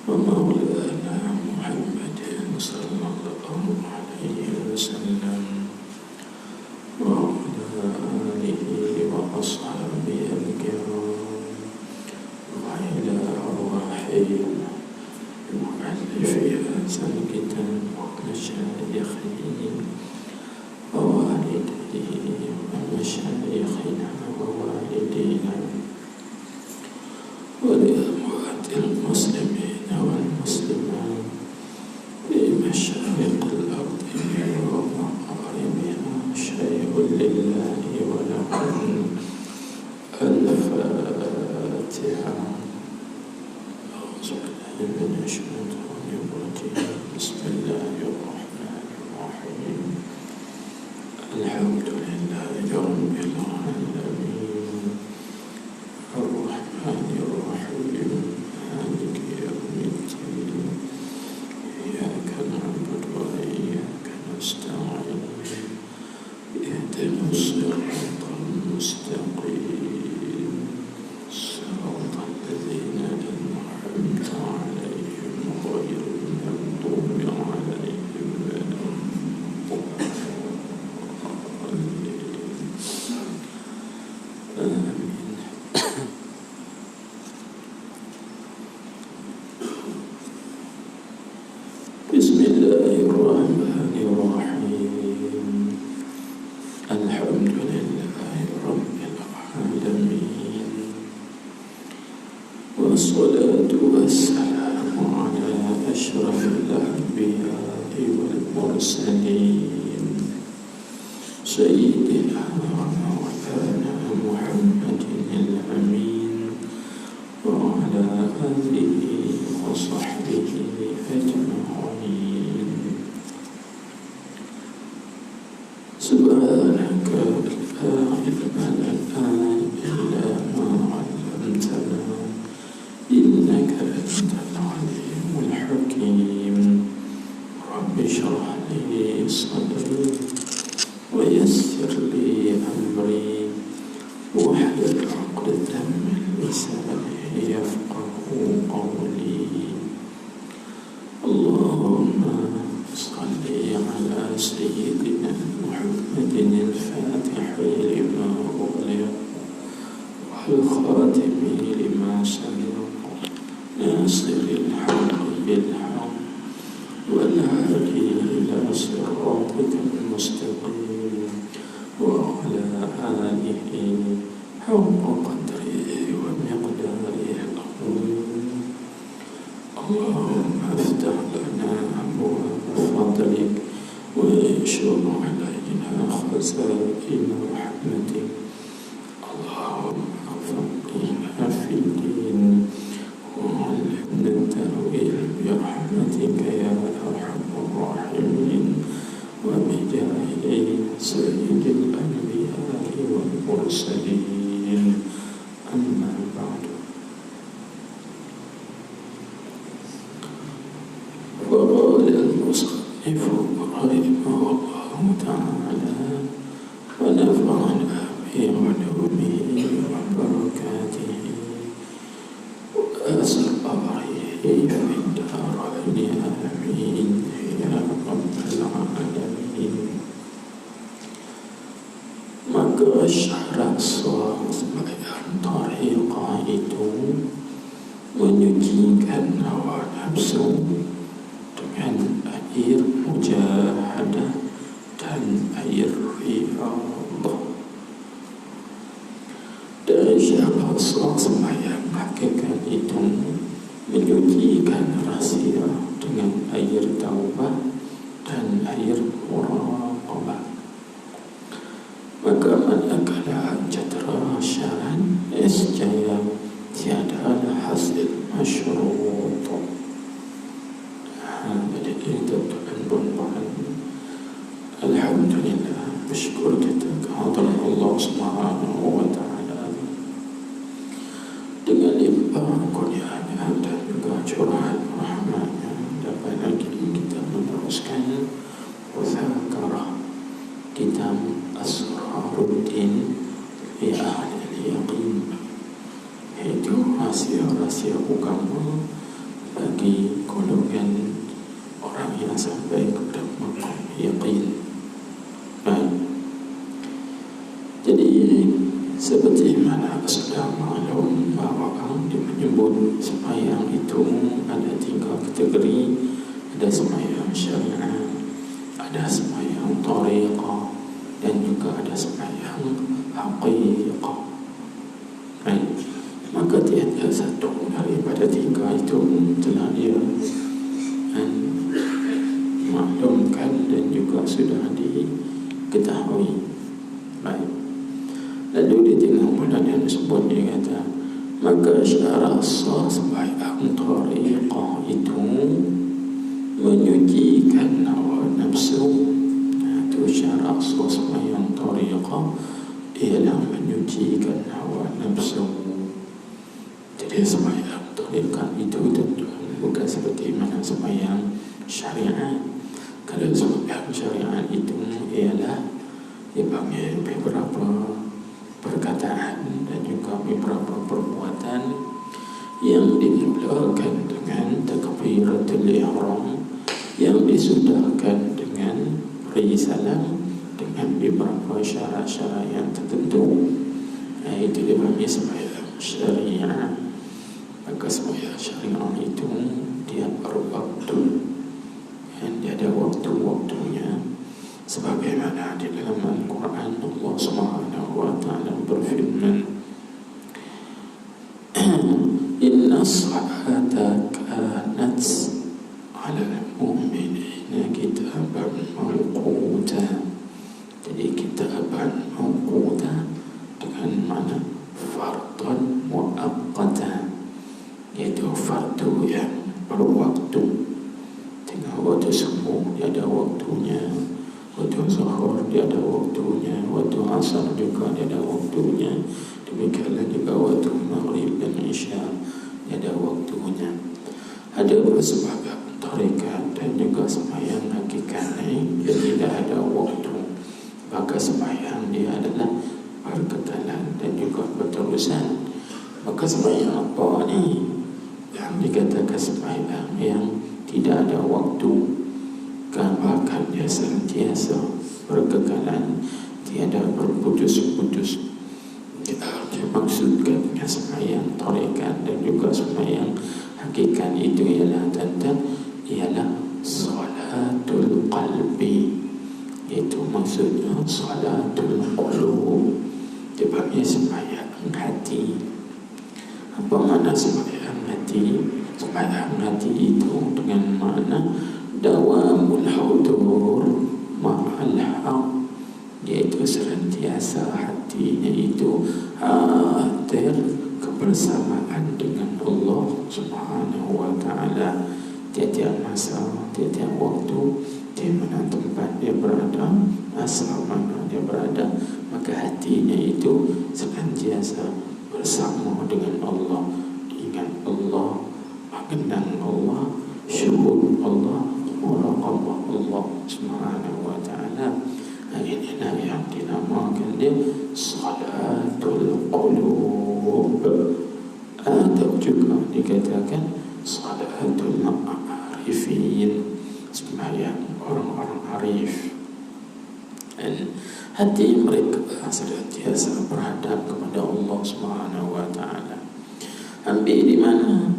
ومولانا محمد صلى الله عليه وسلم وعلى آله وأصحابه الكرام وإلى أرواح مؤلفي هذا الكتاب ومشايخه ووالديه ومشايخنا ووالدينا ولأموات المسلمين والمسلمات في مشارق الأرض ومغاربها شيء لله ولكم. الفاتحة. أعوذ بالله من الشيطان الرجيم. بسم الله الرحمن الرحيم. الحمد لله رب العالمين الرحمن الرحيم مالك يوم الدين إياك نعبد وإياك نستعين اهدنا الصراط المستقيم صراط الذين أنعمت عليهم غير المغضوب عليهم ولا آمين. بسم الله الرحمن الرحيم. الحمد لله رب العالمين والصلاة والسلام على أشرف الأنبياء والمرسلين سيدنا ومولانا محمد الأمين وعلى آله وصحبه أجمعين. سبحانك لا علم لنا إلا ما علمتنا إنك أنت العليم الحكيم. رب اشرح لي صدري ويسر لي أمري واحلل عقدة من لساني يفقه قولي. اللهم صل على سيدنا محمد الفاتح لما أغلق والخاتم لما سبق ناصر الحق بالحق والهادي إلى صراطك المستقيم وعلى آله حق قدره ومقداره العظيم. اللهم افتح لنا أبواب فضلك وانشر علينا خزائن رحمتك. اللهم فقهنا في الدين وعلمنا التأويل برحمتك يا أرحم الراحمين وبجاه سيد الأنبياء والمرسلين. أما بعد، فقال المصنف رحمه الله تعالى ونفعنا بعلومه وبركاته وأسر قبره في الدارين آمين يا رب العالمين. Maka syarat sholat sembahyang tariqah itu menyucikan hawa nafsu dengan air mujahadah dan air riyadhah. Dan syarat sholat sembahyang hakikat itu menyucikan rahasia dengan air taubah dan air muraqabah. Maka manakala jadra syaran niscaya tiada hasil masyruut. Jadi itu Tuhan bukan. Alhamdulillah, bersyukur kita kehadiran Allah Subhanahu wa Ta'ala dengan limpah kurnianya dan juga curahan rahmatnya dapat lagi kita meneruskan mudzakarah kitab Asraruddin fi Ahli Yaqin, yaitu rahasia-rahasia agama bagi bagi golongan orang yang sampai kepada maqam yaqin. Baik. Jadi seperti mana sudah maklum bahawa dia menyebut sembahyang itu ada 3 kategori. Ada sembahyang syariah, ada sembahyang thariqah, dan juga ada sembahyang haqiqah. Baik. Maka tiada satu daripada 3 itu telah dia maklumkan dan juga sudah diketahui. Baik. Lalu di tengah bulan yang disebut dia kata, maka syarat sah sembahyang thariqah itu menyucikan hawa nafsu. Itu syarat sah sembahyang thariqah ialah menyucikan hawa nafsu. Jadi sembahyang thariqah itu tentu bukan seperti mana sembahyang syariat. Kalau sembahyang syariat itu ialah dipanggil beberapa perkataan dan juga beberapa perbuatan yang dimulakan dengan takbiratul ihram, yang disudahkan dengan beri salam dengan beberapa syarat-syarat yang tertentu. Itu dipanggil sembahyang syariat. Maka sembahyang syariat itu dia berwaktu dan dia ada waktu-waktunya. Sebagaimana di dalam Al-Quran Allah Subhanahu wa ta'ala berfirman, Inna salata kanat ala al-mu'minina kitaban mawquta. Jadi kitaban mawquta dengan mana fardhan muaqqata, yaitu fardu yang berwaktu. Tengah waktu subuh dia ada waktunya, waktu zuhur dia ada waktunya, waktu asar juga dia ada waktunya, demikianlah juga waktu maghrib dan isya dia ada waktunya. Ada bersebagai tarekat dan juga sembahyang hakikat dia tidak ada waktu. Maka sembahyang dia adalah berketalan dan juga berterusan. Maka sembahyang apa ni yang dikatakan sembahyang yang tidak ada waktu? Bahkan dia sentiasa berkekalan, tiada berputus-putus. Dia maksudkan dengan sembahyang tarekat dan juga sembahyang hakikat itu ialah tentang ialah salatul qalbi. Itu maksudnya salatul qulub. Dia panggil sembahyang hati. Apa makna sembahyang hati? Sembahyang hati itu dengan makna dawamul hudur ma'al haq, yaitu senantiasa hatinya itu hadir kebersamaan dengan Allah Subhanahu wa ta'ala. Tiap-tiap masa, tiap-tiap waktu, di mana tempat dia berada, masa mana dia berada, maka hatinya itu senantiasa bersama dengan Allah, ingat Allah, mengenang Allah, syukur Allah, muraqabah Allah Subhanahu wa ta'ala. Inilah yang dinamakan dia salatul qulub, atau juga dikatakan salatul arifin, sembahyang orang-orang arif. Dan hati mereka senantiasa berhadap kepada Allah Subhanahu wa ta'ala. Ambil di mana?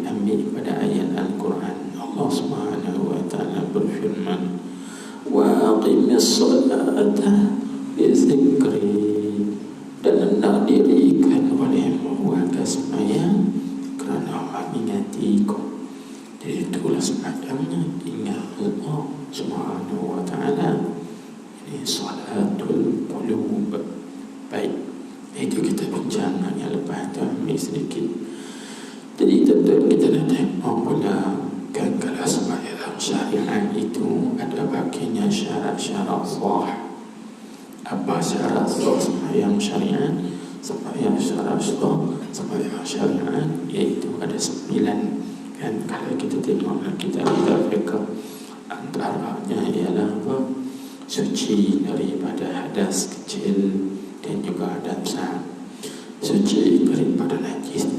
Ambil pada ayat Al-Quran. Allah Subhanahu wa ta'ala berfirman, wa aqimis salata li zikri, dan hendak dirikan olehmu warga sembahyang kerana mengingatiku. Jadi itulah sembahyangnya, ingat Allah Subhanahu wa ta'ala. Ini salatul qulub. Baik, itu kita bincang yang lepas tu, ambil sedikit. Jadi tentu kita nak tengok pula kan, kalau sembahyang syariat itu ada baginya syarat-syarat sah. Apa syarat sah sembahyang syariat? Sembahyang syarat sah sembahyang syariat iaitu ada 9 kan. Kalau kita tengok kita fiqh, antaranya ialah apa? Suci daripada hadas kecil dan juga hadas besar, suci daripada najis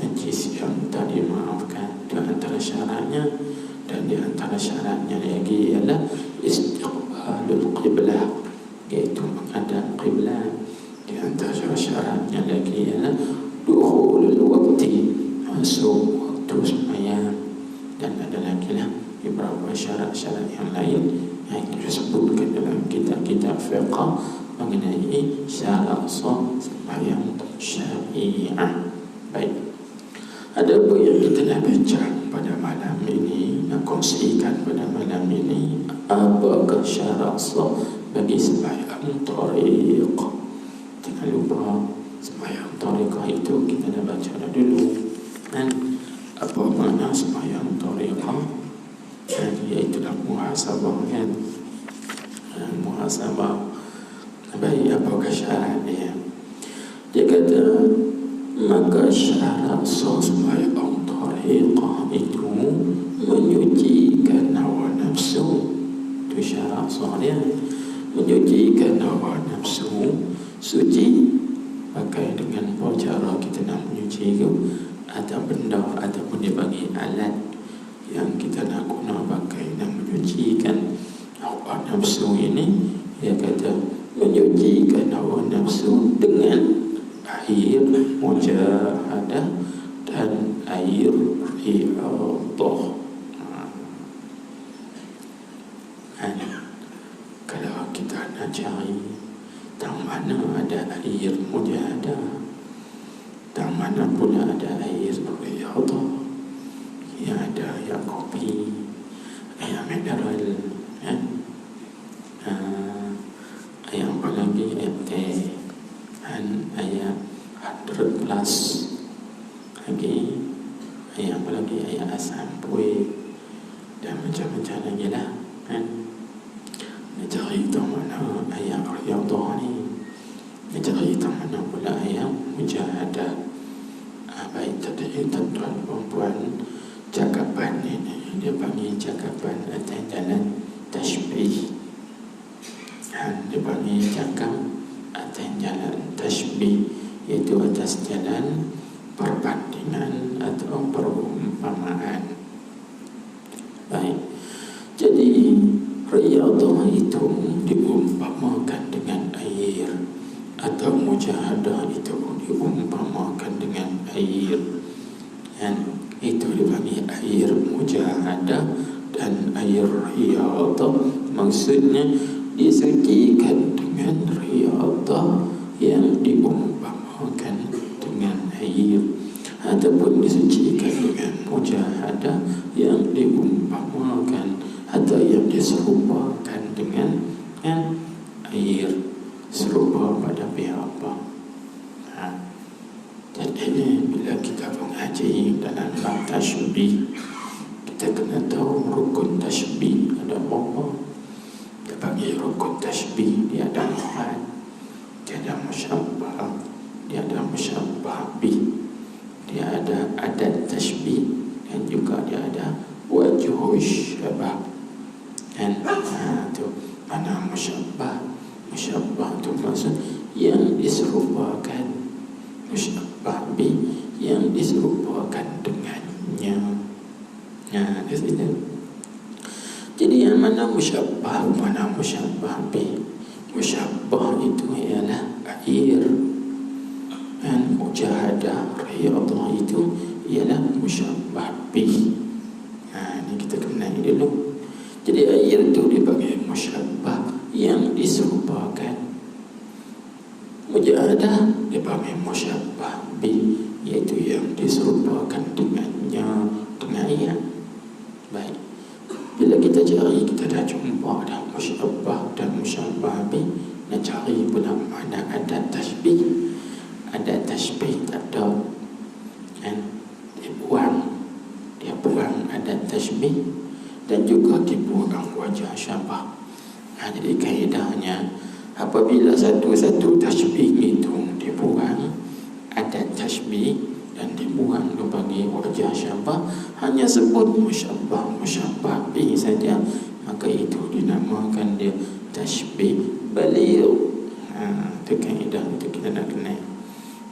yang tak dimaafkan. Di antara syarat-syaratnya, dan di antara syaratnya lagi ialah istiqbalul qiblah, yaitu menghadap qiblat. Di antara syarat-syaratnya lagi ialah dukhulul waqti, masuk waktu sembahyang. Dan ada lagi lah beberapa syarat-syarat yang lain yang disebutkan dalam kitab-kitab fiqh mengenai syarat sah sembahyang syariah. Baik, ada apa yang kita nak baca pada malam ini, nak kongsikan pada malam ini? Apakah syarat sah bagi sembahyang tariq? Jangan lupa sembahyang tariqah itu kita dah baca dah dulu. Dan apa makna sembahyang tariqah? Iaitulah muhasabah, kan? Muhasabah. Baik, apakah syarat dia? Dia kata, maka syarat sah sembahyang tariqah itu menyucikan hawa nafsu. Itu syarat sah dia, menyucikan hawa nafsu. Suci pakai dengan cara kita nak menyuci itu, ada benda ataupun dia bagi alat yang kita nak guna pakai nak menyucikan hawa nafsu ini. Dia kata menyucikan hawa nafsu dengan air mujahadah dan air riyadhah. Kalau kita nak cari tang mana ada air mujahadah, tang mana pula ada air riyadhah, yang ada yang kopi, yang mineral, yang apa lagi, teh, ayat 100 plus lagi, ayat apa lagi, ayat asam puih, dan macam-macam lagi lah, kan? Mencari tahu mana ayat riyadhah ni, mencari tahu mana pula ayat mujahadah. Baik, tadi tuan-tuan perempuan, cakapan ini dia panggil cakapan atas jalan tashbih. Dia panggil cakap atas jalan tashbih, iaitu atas jalan perbandingan atau perumpamaan. Baik, jadi riyadhah itu diumpamakan dengan air, atau mujahadah itu diumpamakan dengan air, dan itu dipanggil air mujahadah dan air riyadhah. Maksudnya disucikan dengan riyadhah yang diumpamakan dengan air, ataupun disucikan dengan mujahadah yang diumpamakan atau yang diserupakan dengan air. Serupa pada pihak apa? Jadi bila kita mengaji dalam bab tashbih, kita kena tahu rukun tashbih ada apa. Dia panggil rukun tashbih, dia ada 4. Dia ada musyabbah, dia ada musyabbah bih, dia ada adat tashbih, dan juga dia ada wajhu syabah. Dan itu mana musyabbah? Musyabbah itu maksud yang diserupakan, musyabbah bih yang diserupakan dengannya. Di sini. Jadi yang mana musyabbah, mana musyabbah bih? Musyabbah itu ialah air, dan mujahadah riyadhah itu ialah musyabbah bih. Ini kita kenal dulu. Jadi air itu dipanggil musyabbah yang diserupakan, mujahadah dipanggil musyabbah bih, iaitu yang diserupakan dengannya, dengan ayat. Baik, bila kita cari, kita dah jumpa dah musyabbah dan musyabbah bih. Nak cari pula mana adat tashbih. Adat tashbih tak ada, kan? Dia buang adat tashbih, dan juga dibuang wajah syabah. Jadi kaedahnya, apabila satu-satu tashbih itu dibuang adat tashbih dan dibuang bagi wajah syabah, hanya sebut musyabbah bih saja, maka itu dinamakan dia tashbih baligh. Itu kaedah itu kita nak kenal.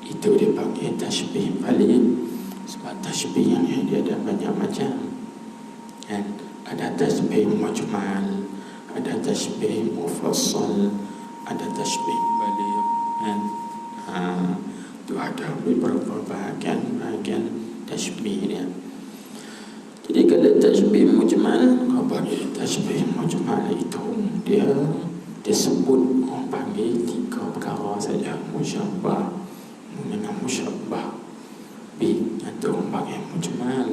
Itu dipanggil tashbih baligh. Sebab tashbih yang dia ada banyak macam. tasbih mujmal, ada tasbih mufassal, ada tasbih baligh kan. Itu ada beberapa bahagian tasbih dia. Jadi kalau tasbih mujmal, bagi tasbih mujmal itu dia disebut orang panggil 3 perkara saja. Musyabbah dengan musyabbah bi, itu orang panggil mujmal.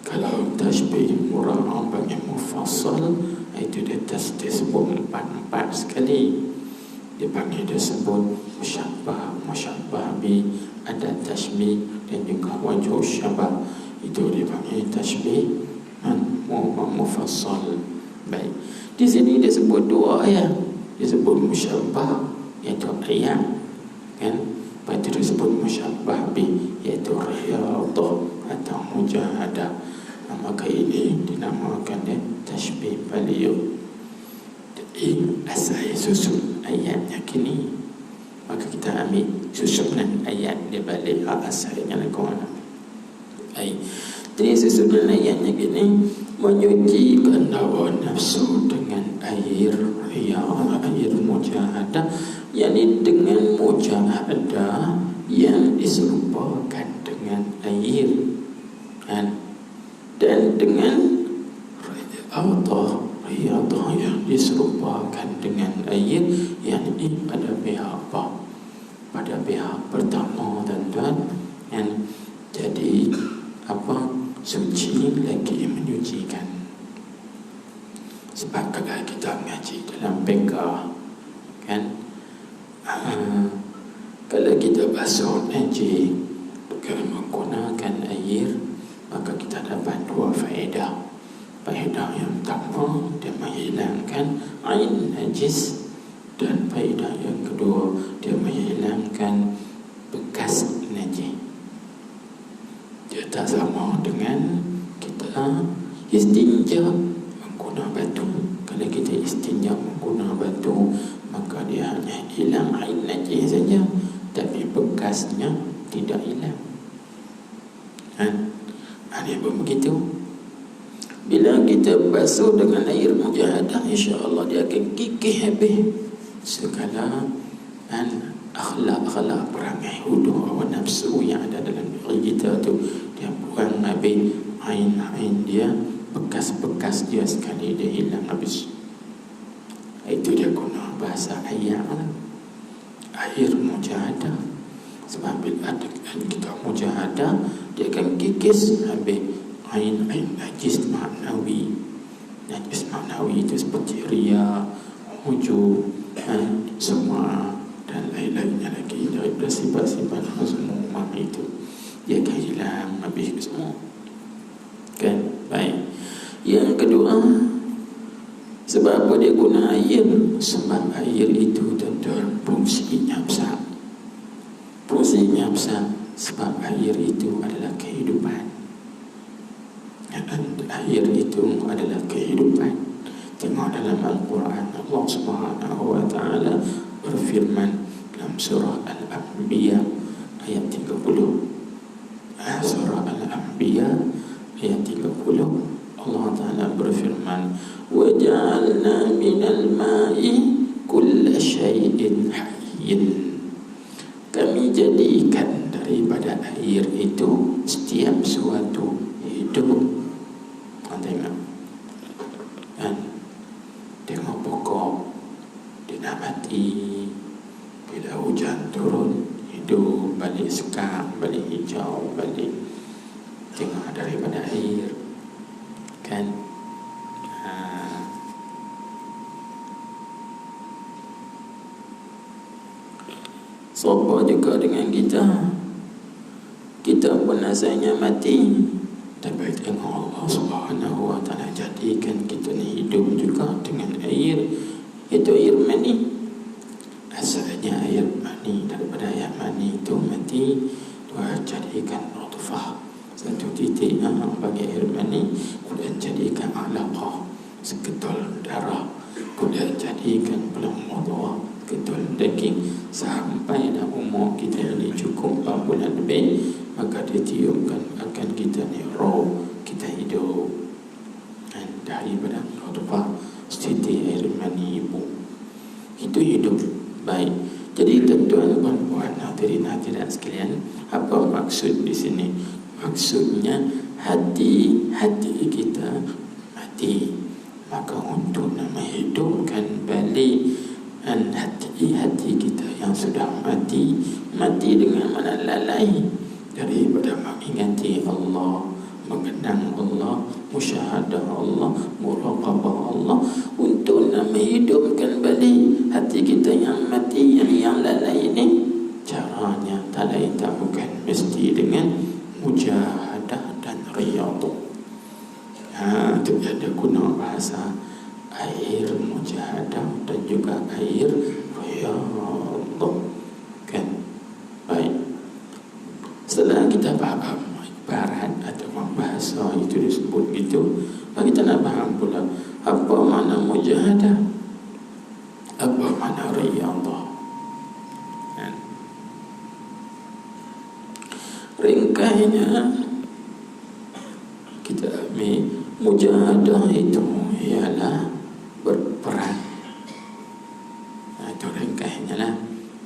Kalau tasbih murah orang panggil mufassal, itu dia disebut 4 sekali. Dia panggil disebut musyabbah bi, ada tasbih dan juga wajh syabah, itu dia panggil tasbih mufassal. Baik, di sini disebut 2 ayat, disebut musyabbah iaitu ayat kan, lepas itu disebut musyabbah bi iaitu riyadah atau mujahadah. Maka ini dinamakan tasbih baligh. Jadi asal susun ayatnya kini, maka kita ambil susunan ayat dia balik asalnya lagu mana. Jadi susunan ayatnya gini: menyucikan hawa nafsu dengan air riyah, air mujahadah, yakni dengan mujahadah yang diserupakan dengan air kan, dan dengan riyadah yang diserupakan dengan air, yakni pada pihak apa? Pada pihak pertama tuan-tuan kan. Jadi apa? Suci lagi menyucikan. Sebab kalau kita mengaji dalam fiqh kan, kalau kita basuh najis dengan menggunakan air, maka kita dapat 2 faedah. Faedah yang pertama, dia menghilangkan ain najis, dan faedah yang kedua, dia menghilangkan bekas najis. Dia tak sama dengan kita istinja menggunakan batu. Kalau kita istinja menggunakan batu, maka dia hanya hilang ain najis saja, tapi bekasnya tidak hilang. Dia pun begitu. Bila kita basuh dengan air mujahadah, insya-Allah dia akan kikih habis segala akhlak perangai huduh hawa nafsu yang ada dalam diri kita tu. Dia buang habis ain dia, bekas-bekas dia sekali dia hilang habis. Itu dia guna bahasa ayat, air mujahadah. Sebab bila kita mujahadah, dia akan kikis habis ain najis maknawi. Najis maknawi itu seperti riya, ujub, semua dan lain-lainnya lagi daripada sifat-sifat semua itu. Dia akan hilang habis semua kan. Baik, yang kedua, sebab apa dia guna air? Sebab air itu tuan-tuan fungsinya besar. Fungsinya besar sebab air itu adalah kehidupan. Air itu adalah kehidupan. Tengok dalam Al-Quran, Allah Subhanahu wa ta'ala berfirman dalam surah Al-Anbiya ayat 30. Surah Al-Anbiya ayat 30, Allah Ta'ala berfirman, وَجَعَلْنَا مِنَ الْمَاءِ كُلَّ شَيْءٍ حَيٍّ. Kami jadikan daripada air itu setiap suatu hidup. Tengok kan, tengok pokok dia nak mati, bila hujan turun hidup balik sekam, balik hijau, balik. Tengok daripada air kan. Sopa juga dengan kita. Kita pun asalnya mati, tapi tengok Allah Subhanahu wa ta'ala jadikan kita ni hidup juga dengan air. Itu air mani. Asalnya air mani, daripada air mani itu mati, Tuhan jadikan nutfah, satu titik bagi air mani, kemudian jadikan alaqah, seketul darah, kemudian jadikan belum mudghah, ketul daging, sampailah umur kita ni cukup 4 bulan lebih, maka ditiupkan akan kita ni roh, kita hidup. Dan daripada nutfah setitik air mani ibu. Itu hidup. Baik. Jadi tuan-tuan dan puan hadirin sekalian, apa maksud di sini? Maksudnya hati kita mati, maka untuk nak menghidupkan balik hati kita yang sudah mati dengan mana lalai daripada mengingati Allah, mengenang Allah, musyahadah Allah, muraqabah Allah, untuk nak menghidupkan balik hati kita yang mati, yang lalai ini. Caranya tak lain tak bukan mesti dengan mujahadah dan riyadhah. Itu ada guna bahasa air mujahadah dan juga air riyadhah, kan? Baik. Setelah kita faham ibarat atau bahasa itu disebut gitu, kita nak faham pula apa makna mujahadah, apa makna riyadhah. Ringkasnya kita ambil mujahadah itu ialah berperang. Itu ringkasnya lah,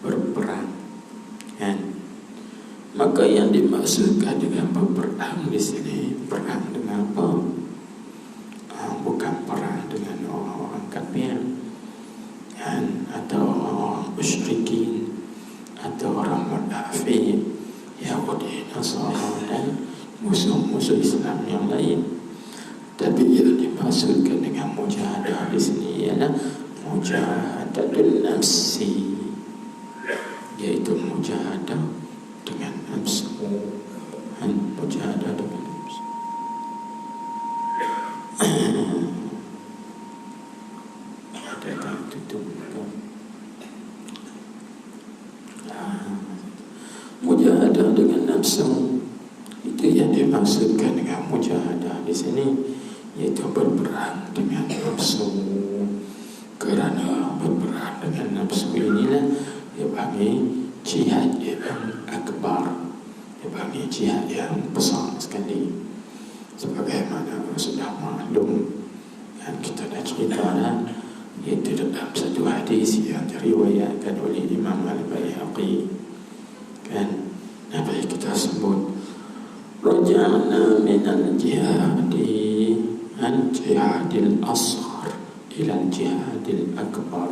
berperang, kan? Maka yang dimaksudkan dengan berperang di sini, perang dengan apa? Bukan perang dengan orang kafir, kan? Atau orang musyrikin, atau orang munafik, Yahudi, Nasara dan musuh-musuh Islam yang lain. Tapi yang dimaksudkan dengan mujahadah di sini ialah mujahadatul nafsi, yaitu mujahadah dengan nafsu, mujahadah dengan nafsu. Ada tak tutup? Mujahadah dengan nafsu itu yang dimaksudkan dengan mujahadah di sini, yaitu berperang dengan nafsu. Kerana berperang dengan nafsu inilah dia panggil jihad yang akbar, dia panggil jihad yang besar sekali. Sebagaimana sudah maklum yang kita dah ceritakan, iaitu dalam satu hadis yang diriwayatkan oleh Imam Al-Baihaqi, kan, Nabi kita sebut raja'na minal jihadi an jihadil asghar ila jihadil akbar.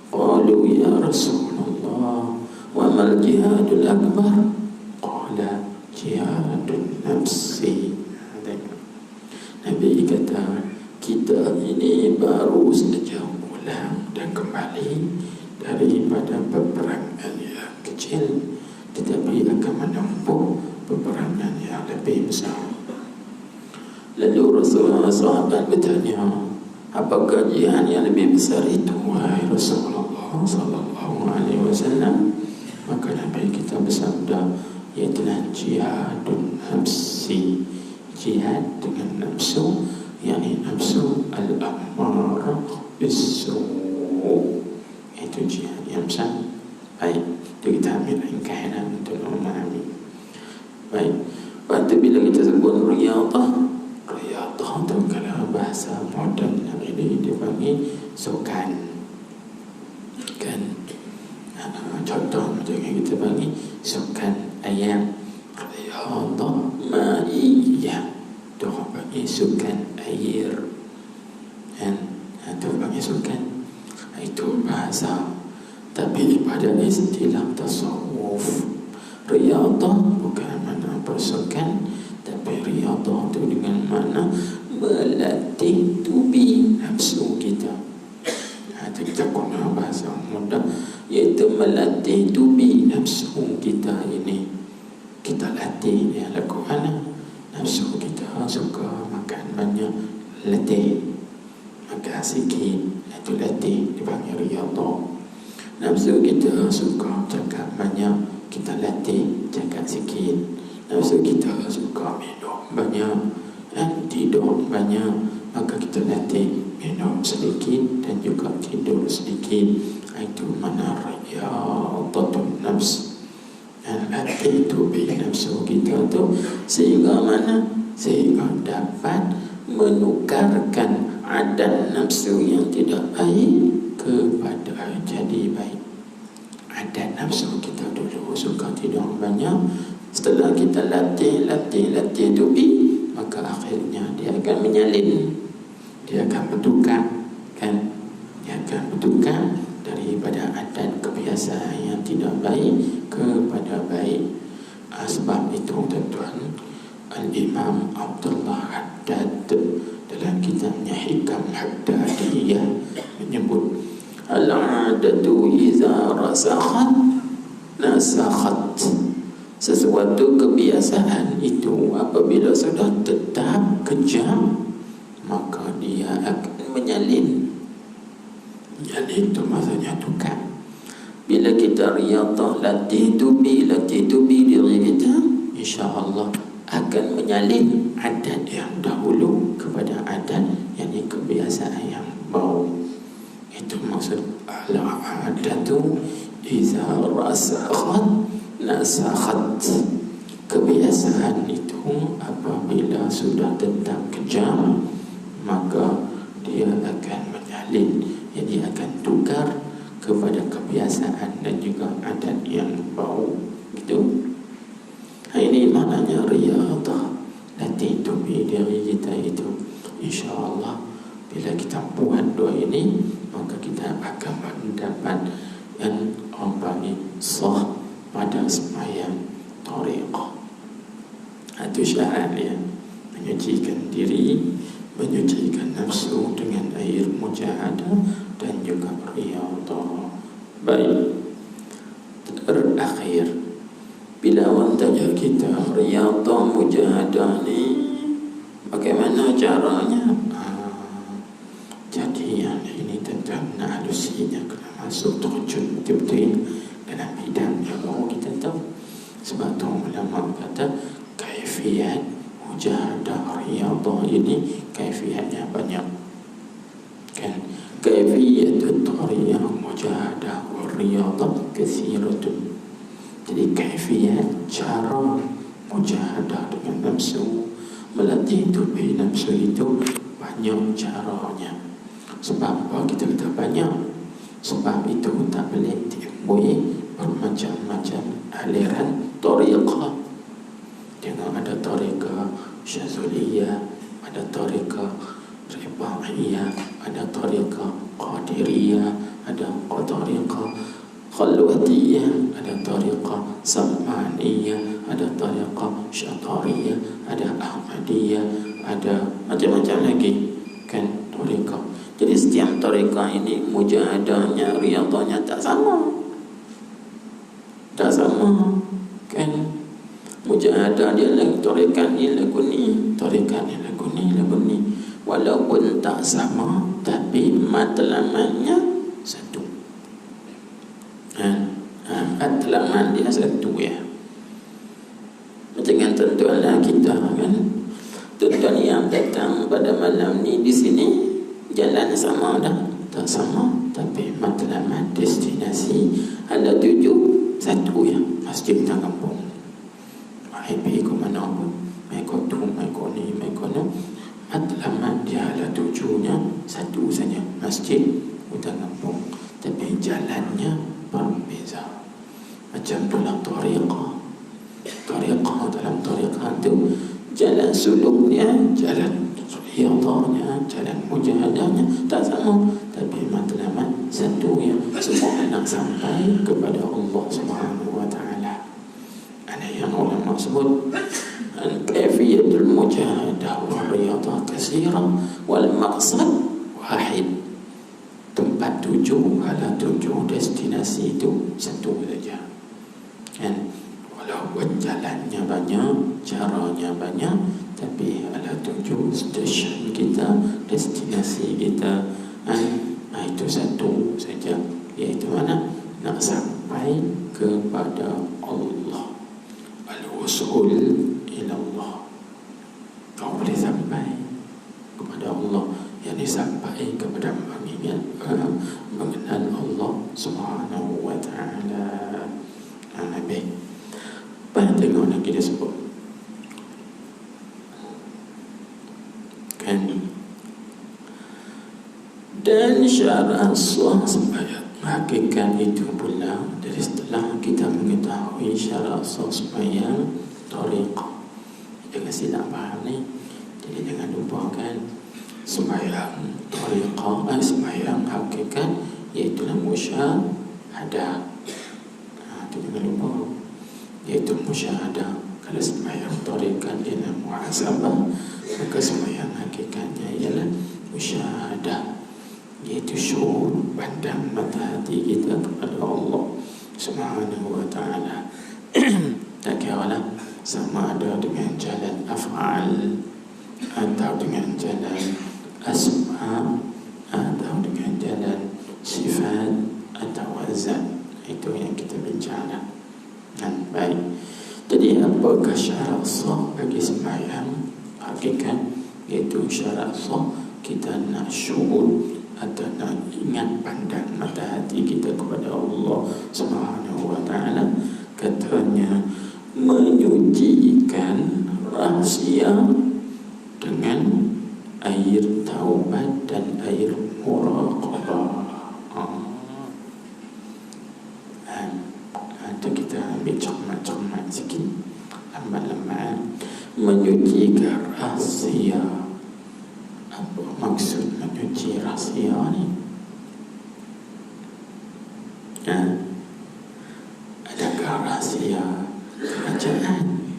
Qalu ya Rasulullah wa mal jihadul akbar? Qala jihadun nafsi. Nabi kata, kita ini baru saja pulang dan kembali daripada peperangan yang kecil, tetapi akan menempuh peperangan yang lebih besar. Lalu Rasulullah sahabat bertanya, apakah jihad yang lebih besar itu, wahai Rasulullah sallallahu alaihi wasallam? Maka Nabi kita bersabda, iaitu jihadun nafsi, jihad dengan nafsu, yakni nafsu al-ammarah bis-su'. Itu jihad yang besar. Baik, itu kita ambil ringkasan untuk memahami. Baik, lepas bila kita sebut riyadhah itu kalau bahasa moden ini dipanggil sukan, kan? Contoh macam kita panggil sukan ayam, riyadhah ma'iyah, itu panggil sukan air, kan? Itu panggil sukan. Itu bahasa. Tapi pada istilah tasawuf, riyadhah bukan makna bersukan, tapi riyadhah itu dengan makna melatih tubi nafsu kita. Itu kita guna bahasa mudah, iaitu melatih tubi nafsu kita ini. Kita latih dia lakukan. Nafsu kita suka makan banyak, latih. Makan sikit, itu latih, dipanggil riyadhah. Nafsu kita suka cakap banyak, kita latih cakap sikit. Nafsu kita suka minum banyak dan tidur banyak, maka kita latih minum sedikit dan juga tidur sedikit. Itu mana riyadhatun nafs. Dan latih tubi nafsu kita tu sehingga mana? Sehingga dapat menukarkan adat nafsu yang tidak baik kepada jadi baik. Adat nafsu kita dulu suka tidur banyak, setelah kita latih tubi, maka akhirnya dia akan menyalin, dia akan bertukar, kan? Dia akan bertukar daripada adat kebiasaan yang tidak baik kepada baik. Sebab itu tuan-tuan, Al-Imam Abdullah Haddad dalam kitabnya Hikam Haddadiyah menyebut, al-'adatu iza rasakhat nasakhat. Sesuatu kebiasaan itu apabila sudah tetap kejam, maka dia akan menyalin. Menyalin itu maksudnya tukar. Bila kita riyadhah, latih tubi diri kita, insya-Allah akan menyalin adat yang dahulu kepada adat yang kebiasaan yang baru. Itu maksud al-'adatu iza rasakhat nasakhat. Kebiasaan itu apabila sudah tetap kejam, maka dia akan menyalin, jadi akan tukar kepada kebiasaan dan juga adat yang baru. Gitu. Ini maknanya riyadhah, latih tubi diri kita itu. InsyaAllah bila kita buat dua ini, maka kita akan mendapat yang orang panggil sah pada sembahyang thariqah. Itu syaratnya, menyucikan diri, menyucikan nafsu dengan air mujahadah dan juga riyadhah. Baik, terakhir, bila orang tanya kita riyadhah mujahadah ni bagaimana caranya? Jadi yang ini tentang nak halusinya kena masuk terjun betul-betul dalam bidangnya baru kita tahu. Sebab tu ulama kata kaifiyat mujahadah riyadhah ini kaifiyatnya banyak, kan? Kaifiyatut tariqah mujahadah wa riyadhah katsiratun. Jadi kaifiyat cara mujahadah dengan nafsu, melatih tubi nafsu itu banyak caranya. Sebab apa kita kata banyak? Sebab itu tak boleh timbul bermacam-macam aliran tariqah. Jangan ada tariqah syazuliyah, ada tariqah ribaiyah, ada tariqah qadiriyah, ada tariqah khalwatiyah, ada tariqah samaniyah, ada tariqah syatariyah, ada ahmadiyah, ada macam-macam lagi, kan, tariqah. Jadi setiap tariqah ini mujahadahnya, riyadhahnya tak sama. Tak sama, kan? Mujahadah dia lagu, tariqah ni lagu ni, tariqah ni lagu ni, lagu ni. Walaupun tak sama, tapi matlamannya satu. Matlaman dia satu, ya. Macam tuan-tuan kita, kan? Tuan-tuan yang datang pada malam ni di sini, jalan sama dah? Tak sama, tapi matlaman destinasi ada tuju satu, ya. Masjid tang kampung. Pergi ke mana pun, mai ko tu, mai ko ni, mai ko no, matlaman dia ada tujunya satu saja, masjid hutan kampung, tapi jalannya berbeza. Macam dalam tariqah dalam tariqah itu jalan suluknya, jalan riyadhahnya, jalan mujahadahnya tak sama, tapi matlaman satu, ya. Semua nak sampai kepada Allah Subhanahu wa ta'ala. Ada yang ulama sebut kaifiyatul mujahadah wa riyadhah katsirah wal maqsad wahid. Tempat tuju, ala tuju, destinasi itu satu saja, kan? Walaupun jalannya banyak, caranya banyak, tapi ala tuju, stesen kita, destinasi kita, itu satu saja, iaitu mana? Nak sampai kepada Allah. Al-wusul ilallah. Kau boleh sampai kepada Allah, yang sampai kepada mengenal Allah Subhanahu wa ta'ala. Baik. Apa yang tengok lagi dia sebut, kan? Dan syarat sah sembahyang hakikat itu pula dari setelah kita mengetahui syarat sah sembahyang tariqah. Jangan silap faham ni. Jadi jangan lupakan sembahyang tariqah, sembahyang hakikat, iaitu musyahadah. Itu jangan lupa, iaitu musyahadah. Kalau sembahyang tariqah ialah muhasabah, maka sembahyang hakikatnya ialah musyahadah, iaitu syuhur, pandang mata hati kita kepada Allah Subhanahu wa ta'ala. Tak kiralah sama ada dengan jalan af'al atau dengan jalan asma atau dengan jalan sifat atau wazan. Itu yang kita bincang. Baik. Jadi apakah syarat sah bagi sembahyang hakikat? Iaitu syarat sah kita nak syuhur atau nak ingat pandang mata hati kita kepada Allah Subhanahu wa ta'ala. Katanya menyucikan rahsia dengan air taubat dan air muraqabah. Itu kita ambil cermat-cermat sikit, lambat-lambat. Menyucikan rahsia. Apa maksud menyuci rahsia ni? Adakah rahsia kerajaan?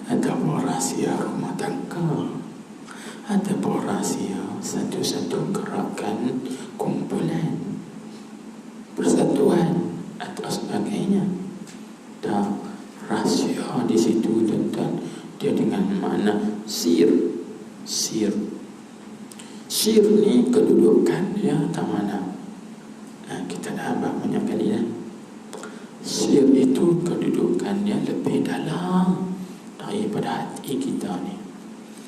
Ataupun rahsia rumah tangga? Ataupun rahsia satu-satu gerakan kumpulan, persatuan atau sebagainya? Dan rahsia di situ tentang dia dengan makna sir. Sir ni kedudukan dia tak mana? Kita dah abang banyak kali dah. Sir itu kedudukannya lebih dalam daripada hati kita ni.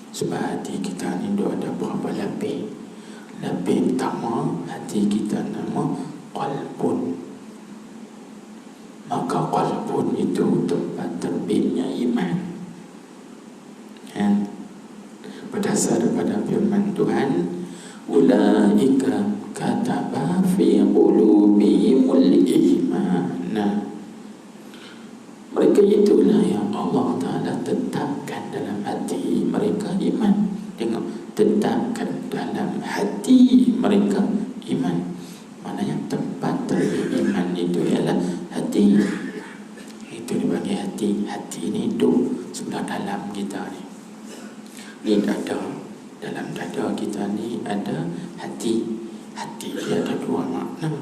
Sebab hati kita ni ada berapa lapis. Lapis pertama hati kita nama qalbun. Maka qalbun itu tempat terbitnya iman. Berdasar pada firman Tuhan, ulaika kataba fi qulubihimul iman. Mereka itulah yang Allah Ta'ala tetapkan dalam hati mereka iman. Tengok, tetapkan dalam hati mereka iman. Maknanya tempat terbit iman itu ialah hati. Itu dipanggil hati. Hati ni duduk sebelah dalam kita ni. Ni dada. Dalam dada kita ni ada hati. Hati dia ada dua makna.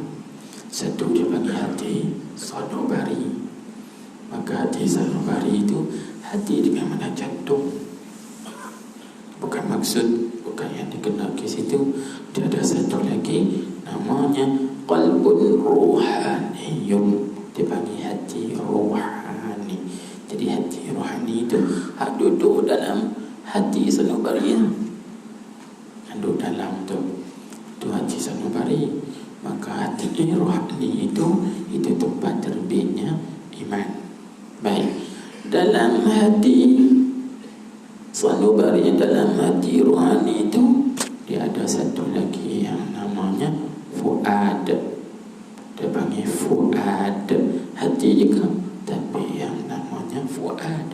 Satu dia panggil hati sanubari. Maka hati sanubari itu hati dengan mana jantung. Bukan maksud, bukan yang dikenal ke situ. Dia ada satu lagi namanya qalbun ruhaniyun. Dia panggil hati ruhani. Jadi hati ruhani itu hak duduk dalam hati sanubari. Duduk dalam tu hati sanubari. Maka hati rohani itu tempat terbitnya iman. Baik. Dalam hati sanubari, dalam hati rohani itu dia ada satu lagi yang namanya fuad. Dia panggil fuad. Hati juga, tapi yang namanya fuad.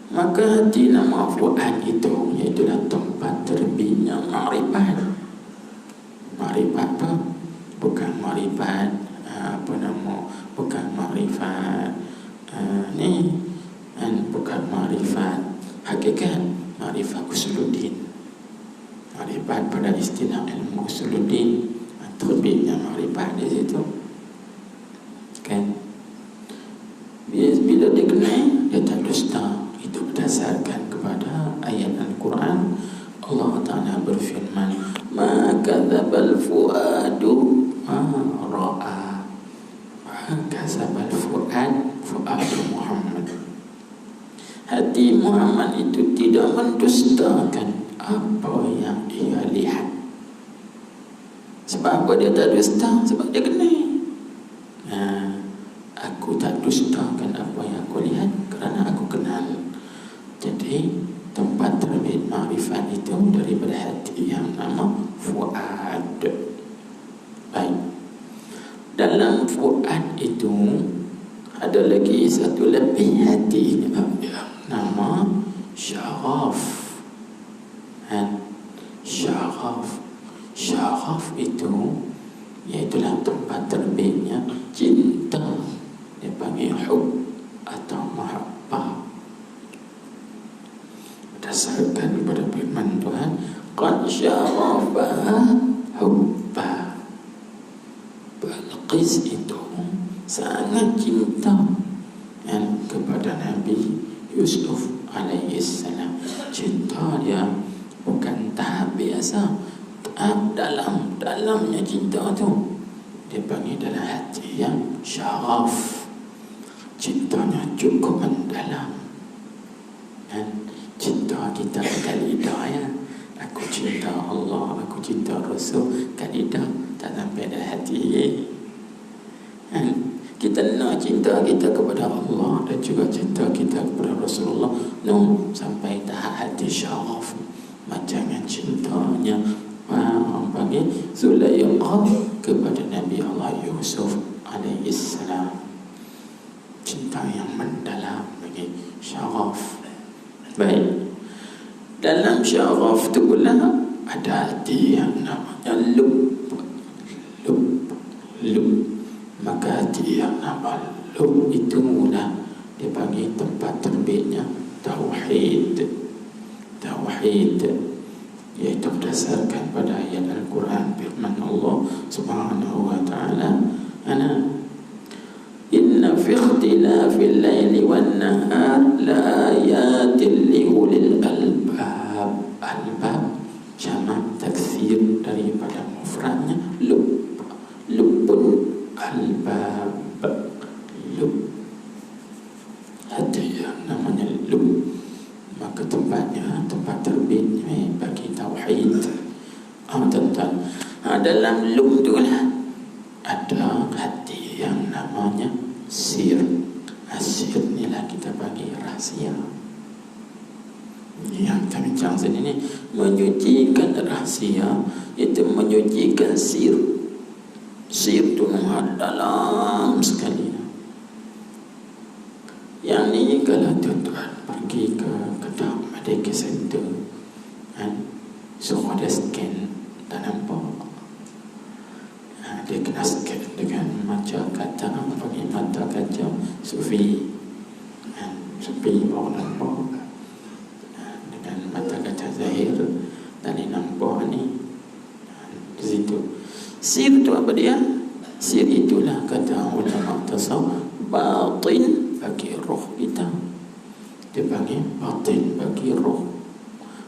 Maka hati nama fuad itu iaitulah tempat terbitnya ma'rifat. Ma'rifat apa? Bukan ma'rifat bukan ma'rifat bukan ma'rifat hakikat, ma'rifat usuluddin. Ma'rifat pada istilah ilmu usuluddin, terbitnya ma'rifat di situ. Kan? Bila dia kenal, dia tak dusta. Itu berdasarkan kepada ayat Al-Quran. Allah Ta'ala berfirman, ma kadzabal fuadu ma ra'a. Ma kadzabal fuadu Muhammad. Hati Muhammad itu tidak mendustakan apa yang dia lihat. Sebab apa dia tak dusta? Sebab dia kenal. Aku tak dustakan apa yang aku lihat kerana aku kenal. Jadi tempat terbit ma'rifat itu daripada hati yang nama fuad. Baik, dalam fuad itu ada lagi satu lebih hati yang nama syaraf. Syaraf. Syaraf itu iaitulah tempat terbitnya cinta. Dia panggil hub atau mahabbah. Berdasarkan pada firman Tuhan, qad syarafa hubba. Balqis itu sangat cinta kepada Nabi Yusuf alaihi salam. Cinta dia bukan tahap biasa, tahap dalamnya cinta tu dia panggil dalam hati yang syaraf. Cintanya cukup mendalam. Cinta kita kat lidah ya. Aku cinta Allah, aku cinta Rasul, kat lidah tak sampai dah hati. Kita nak cinta kita kepada Allah dan juga cinta kita kepada Rasulullah, no, sampai tahap hati syaraf. Macam yang cintanya orang panggil Zulaikha kepada Nabi Allah Yusuf alaihi salam. Cinta yang mendalam bagi syaraf. Baik, dalam syaraf tu pula ada hati yang namanya lub. Maka hati yang nama lub itu mula dia panggil tempat terbitnya tauhid, iaitu berdasarkan pada ayat Al-Quran firman Allah Subhanahu wa ta'ala, inna fi ikhtilafil laili wan nahar la ayatin li ulil albab. Albab jamak taksir daripada mufradnya lubun albab. Lub, hati yang namanya lub, maka tempatnya tempat terbitnya bagi tauhid. Tentang dalam lub tu lah ada hati yang namanya sir. Sir ni lah kita bagi rahsia. Yang kita bincang sini ni menyucikan rahsia, itu menyucikan sir. Sir tu dalam sekali. Yang ni kalau tuan-tuan pergi ke kedai medical center, suruh dia scan, tak nampak. Dia kena scan dengan mata kaca, panggil mata kaca Sufi. Sufi baru nampak. Dengan mata kaca zahir dan dia nampak ni. Di situ sir tu apa dia? Sir itulah kata ulama tasawuf batin bagi roh kita. Dia panggil batin bagi roh.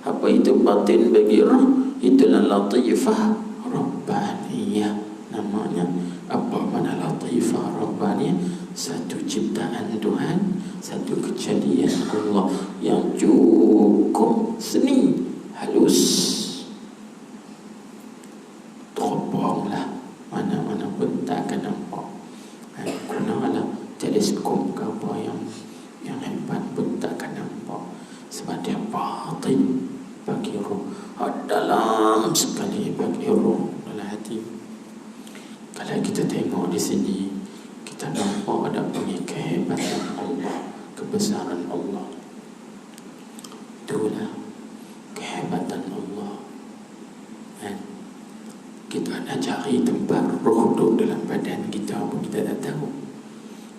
Apa itu batin bagi roh? Itulah latifah rabbaniyah namanya. Apa mana latifah rabbaniyah? Satu ciptaan Tuhan, satu kejadian Allah yang cukup seni, halus. Terbanglah mana-mana pun tak akan nampak. Gunalah teleskop ke apa yang hebat pun tak akan nampak. Sebab dia batin bagi roh, dalam sekali bagi roh dalam hati. Kalau kita tengok di sini, kita nampak ada kehebatan Allah, kebesaran Allah. Itulah kehebatan Allah. Kita nak cari tempat roh duduk dalam badan kita pun kita tak tahu.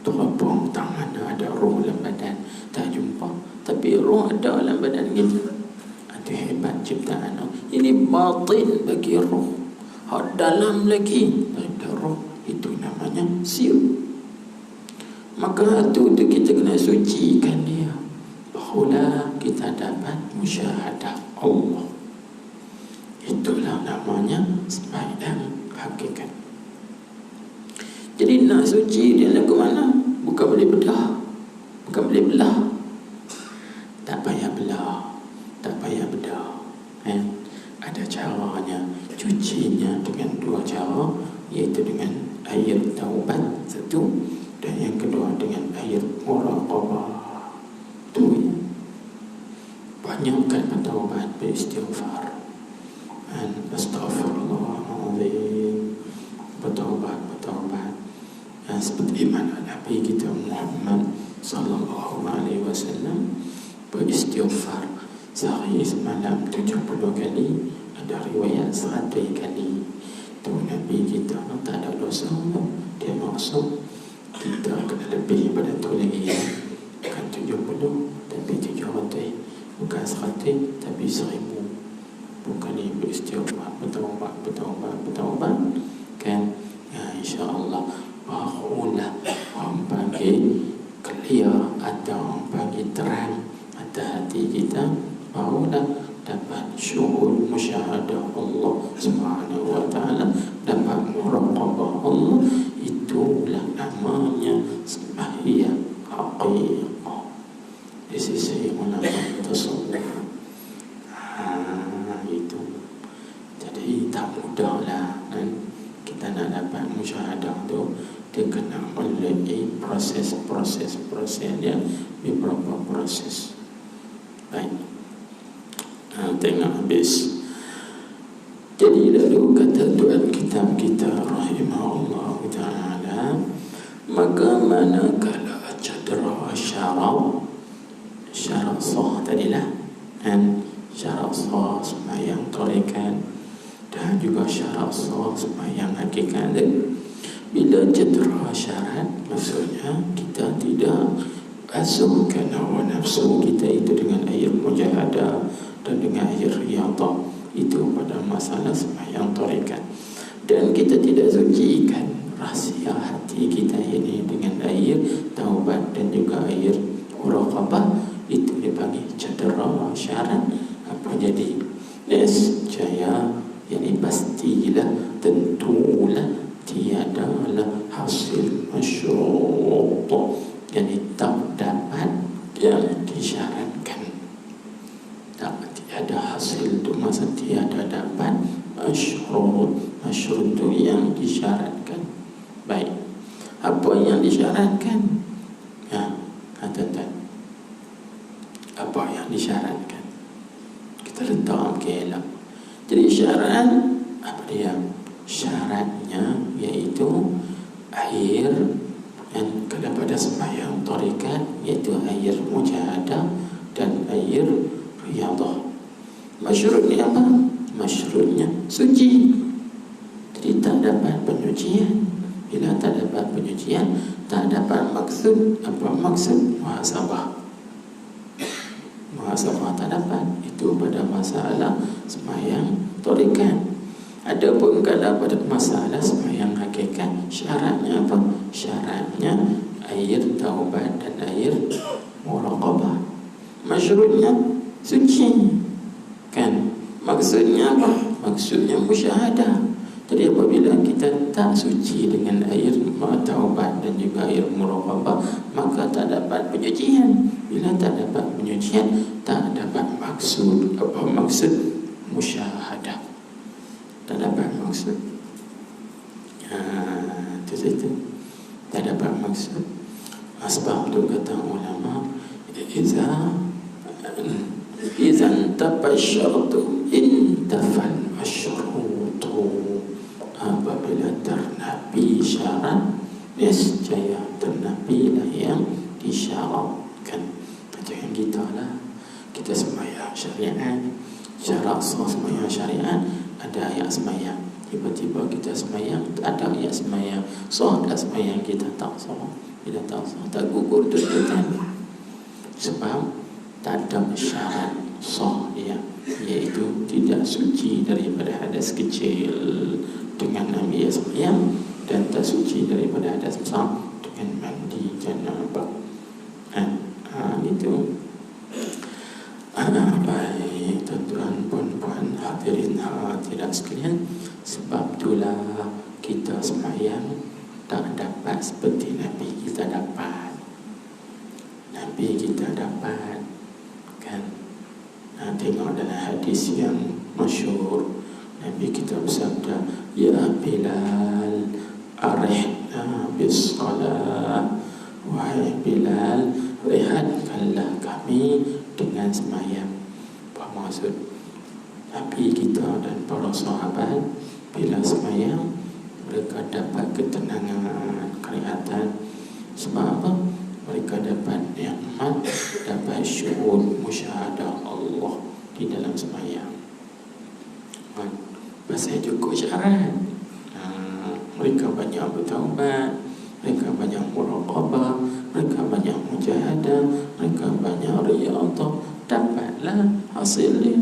Teropong tak mana ada roh dalam badan, tak jumpa. Tapi roh ada dalam badan kita. Itu hebat ciptaan Allah. Ini batin bagi roh. Dalam lagi ada roh. Itu namanya sir. Maka itu kita kena sucikan dia, barulah kita dapat musyahadah Allah. Itulah namanya sembahyang hakikat. Jadi nak suci dia lagu mana? Bukan boleh bedah, bukan boleh belah. Tak payah belah, tak payah bedah. Ada caranya. Cucinya dengan dua cara, iaitu dengan air taubat satu, dan yang kedua dengan air muraqabah. Itu ya. banyakkan bertaubat, beristighfar. Astaghfirullahaladzim, bertaubat. Seperti mana Nabi kita Muhammad sallallahu alaihi wasallam beristighfar sehari semalam 70 kali, ada riwayat 100 kali. Tu Nabi kita tak ada dosa, dia maksud kita kena lebih pada tu lagi, bukan 70 tapi 700, bukan 100 tapi 1000. Bukan ni beristighfar, bertaubat kan. InsyaAllah barulah orang panggil clear atau orang panggil terang atas hati kita, barulah dapat syuhud musyahadah Allah Subhanahu wa ta'ala, dapat muraqabah Allah. Itulah namanya sembahyang haqiqah di sisi ulama tasawuf. Itu jadi tak mudahlah kan kita nak dapat musyahadah tu. Dia kena melalui proses dia, beberapa proses. Baik, tengok habis. Jadi lalu kata Tuhan kitab kita rahimahullah ta'ala, maka manakala cedera syarak sah tadilah, dan syarak sah sembahyang tarikan, dan juga syarak sah sembahyang hakikat. Bila cedera syarat, maksudnya kita tidak basuhkan hawa nafsu kita itu dengan air mujahadah dan dengan air riyadah. Itu pada masalah sembahyang tarikat. Dan kita tidak sucikan rahsia hati kita ini dengan air taubat dan juga air muraqabah. Itu dipanggil cedera syarat. Apa jadi? Nescaya, yakni pastilah, tentulah tiadalah hasil masyruq, yakni tak dapat yang disyaratkan. Tiada hasil tu masa tiada dapat masyruq tu yang disyaratkan. Baik, apa yang disyaratkan? Tuan-tuan, apa yang disyaratkan? Kita letak elok. Jadi syarat apa dia? Syaratnya iaitu air, dan kalau pada sembahyang tarikat iaitu air mujahadah dan air riyadah. Masyrutnya apa? Masyrutnya suci. Jadi tak dapat penyucian. Bila tak dapat penyucian, tak dapat maksud. Apa maksud? Muhasabah tak dapat. Itu pada masalah sembahyang tarikat. Adapun kalau pada masalah sembahyang hakikat, syaratnya apa? Syaratnya air taubat dan air muraqabah. Masyrutnya suci, kan? Maksudnya apa? Maksudnya musyahadah. Jadi apabila kita tak suci dengan air taubat dan juga air muraqabah, maka tak dapat penyucian. Bila tak dapat penyucian, tak dapat maksud. Apa maksud? Musyahadah. Tak dapat maksud. Itu tak dapat maksud. Sebab tu kata ulama, Izan tabasyartu intafal masyrutu. Apabila ternapi syarat, nescaya ternapilah yang disyaratkan. Macam yang kita lah, kita sembahyang syariat, syarat sah sembahyang syariat, ada ayat sembahyang. Tiba-tiba kita sembahyang, ada ayat sembahyang sah, tak sembahyang kita tak sah. Bila tak sah, tak gugur tuntutan. Sebab tak ada syarat sah dia, iaitu tidak suci daripada hadas kecil dengan ambil sembahyang, dan tak suci daripada hadas besar dengan mandi janabah. Itu. Baik tuan-tuan, puan-puan, hadirin hadirat sekalian, sebab itulah kita sembahyang tak dapat seperti Nabi kita dapat. Nabi kita dapat, kan? Tengok dalam hadis yang masyhur, Nabi kita bersabda, Ya Bilal, arihna bis salat. Wahai Bilal, rehatkanlah kami dengan sembahyang. maksud Nabi kita dan para sahabat bila sembahyang mereka dapat ketenangan, kelihatan. Sebab apa? Mereka dapat nikmat, dapat syuhud, musyahadah Allah di dalam sembahyang. Pasal cukup syarat. Mereka banyak bertaubat, mereka banyak muraqabah, mereka banyak mujahadah, mereka banyak riyadhah, dapatlah hasilnya.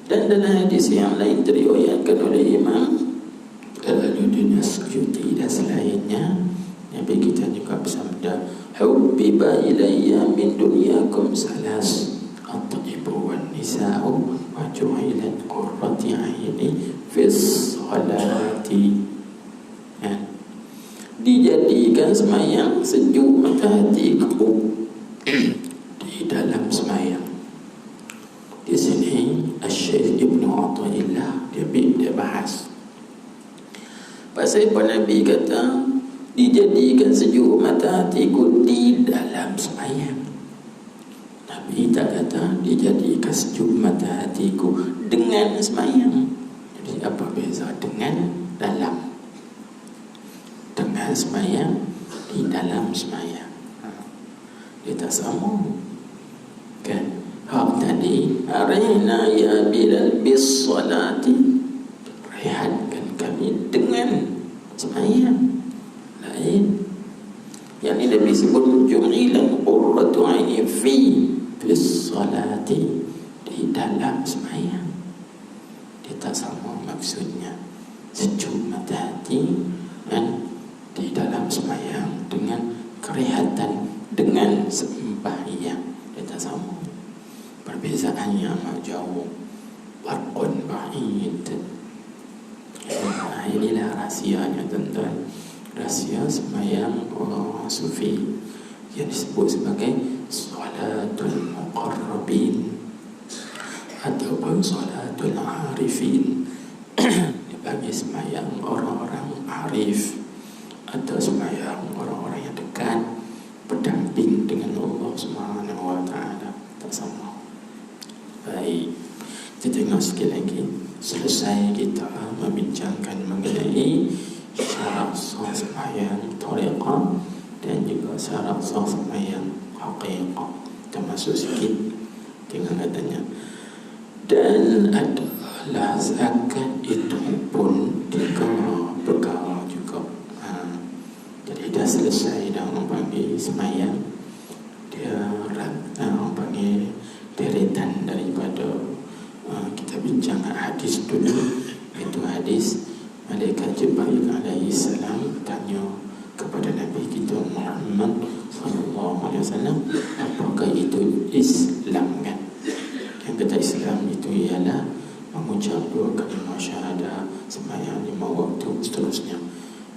Dan dalam hadis yang lain diriwayatkan oleh Imam Al-Aluddin As-Suyuti dan selainnya, Nabi kita juga bersabda, "Hubbiba ilayya min dunyakum salas, at-tayyibu wan nisa'u wa ju'ilat qurratu 'aini fi sholati." Dijadikan sembahyang sejuk mata hatiku di dalam sembahyang. Di sini Syekh Ibnu Athaillah dia bahas pasal Nabi kata dijadikan sejuk mata hatiku di dalam sembahyang. Nabi tak kata dijadikan sejuk mata hatiku dengan sembahyang. Jadi apa beza dengan dalam? Dengan sembahyang, di dalam sembahyang. Dia tak sama kan? Hak tadi, arina ya Bilal bis salati, rehatkan kami dengan sembahyang. Lain. Yang ini Nabi sebut ju'ilan qurratu 'aini fi bis salati, di dalam sembahyang. Dia tak sama maksudnya. Sejuk mata hati dan di dalam sembahyang dengan kerehatan, dengan sembahyang. Dia tak sama. Perbezaannya amat jauh. Farqun ba'id. Inilah rahsianya tuan-tuan. Rahsia sembahyang orang sufi yang disebut sebagai salatul muqarrabin ataupun salatul arifin. Dibagi sembahyang orang-orang arif atau sembahyang orang-orang yang dekat berdamping dengan Allah Subhanahu wa taala. Tak sama. Baik, kita tengok sikit lagi. Selesai kita membincangkan mengenai syarat sah sembahyang tariqah dan juga syarat sah sembahyang haqiqah. Termasuk sikit tengok katanya, dan adalah zakat itu pun 3 perkara juga. Jadi dah selesai dah orang panggil sembahyang, dia orang panggil deretan daripada kita bincang hadis dulu. Itu hadis Malaikat Jibril alaihi salam tanya kepada Nabi kita Muhammad sallallahu alaihi wasallam, apakah itu Islam kan? Yang kata Islam itu ialah mengucap 2 kalimah syahadah, sembahyang 5 waktu seterusnya.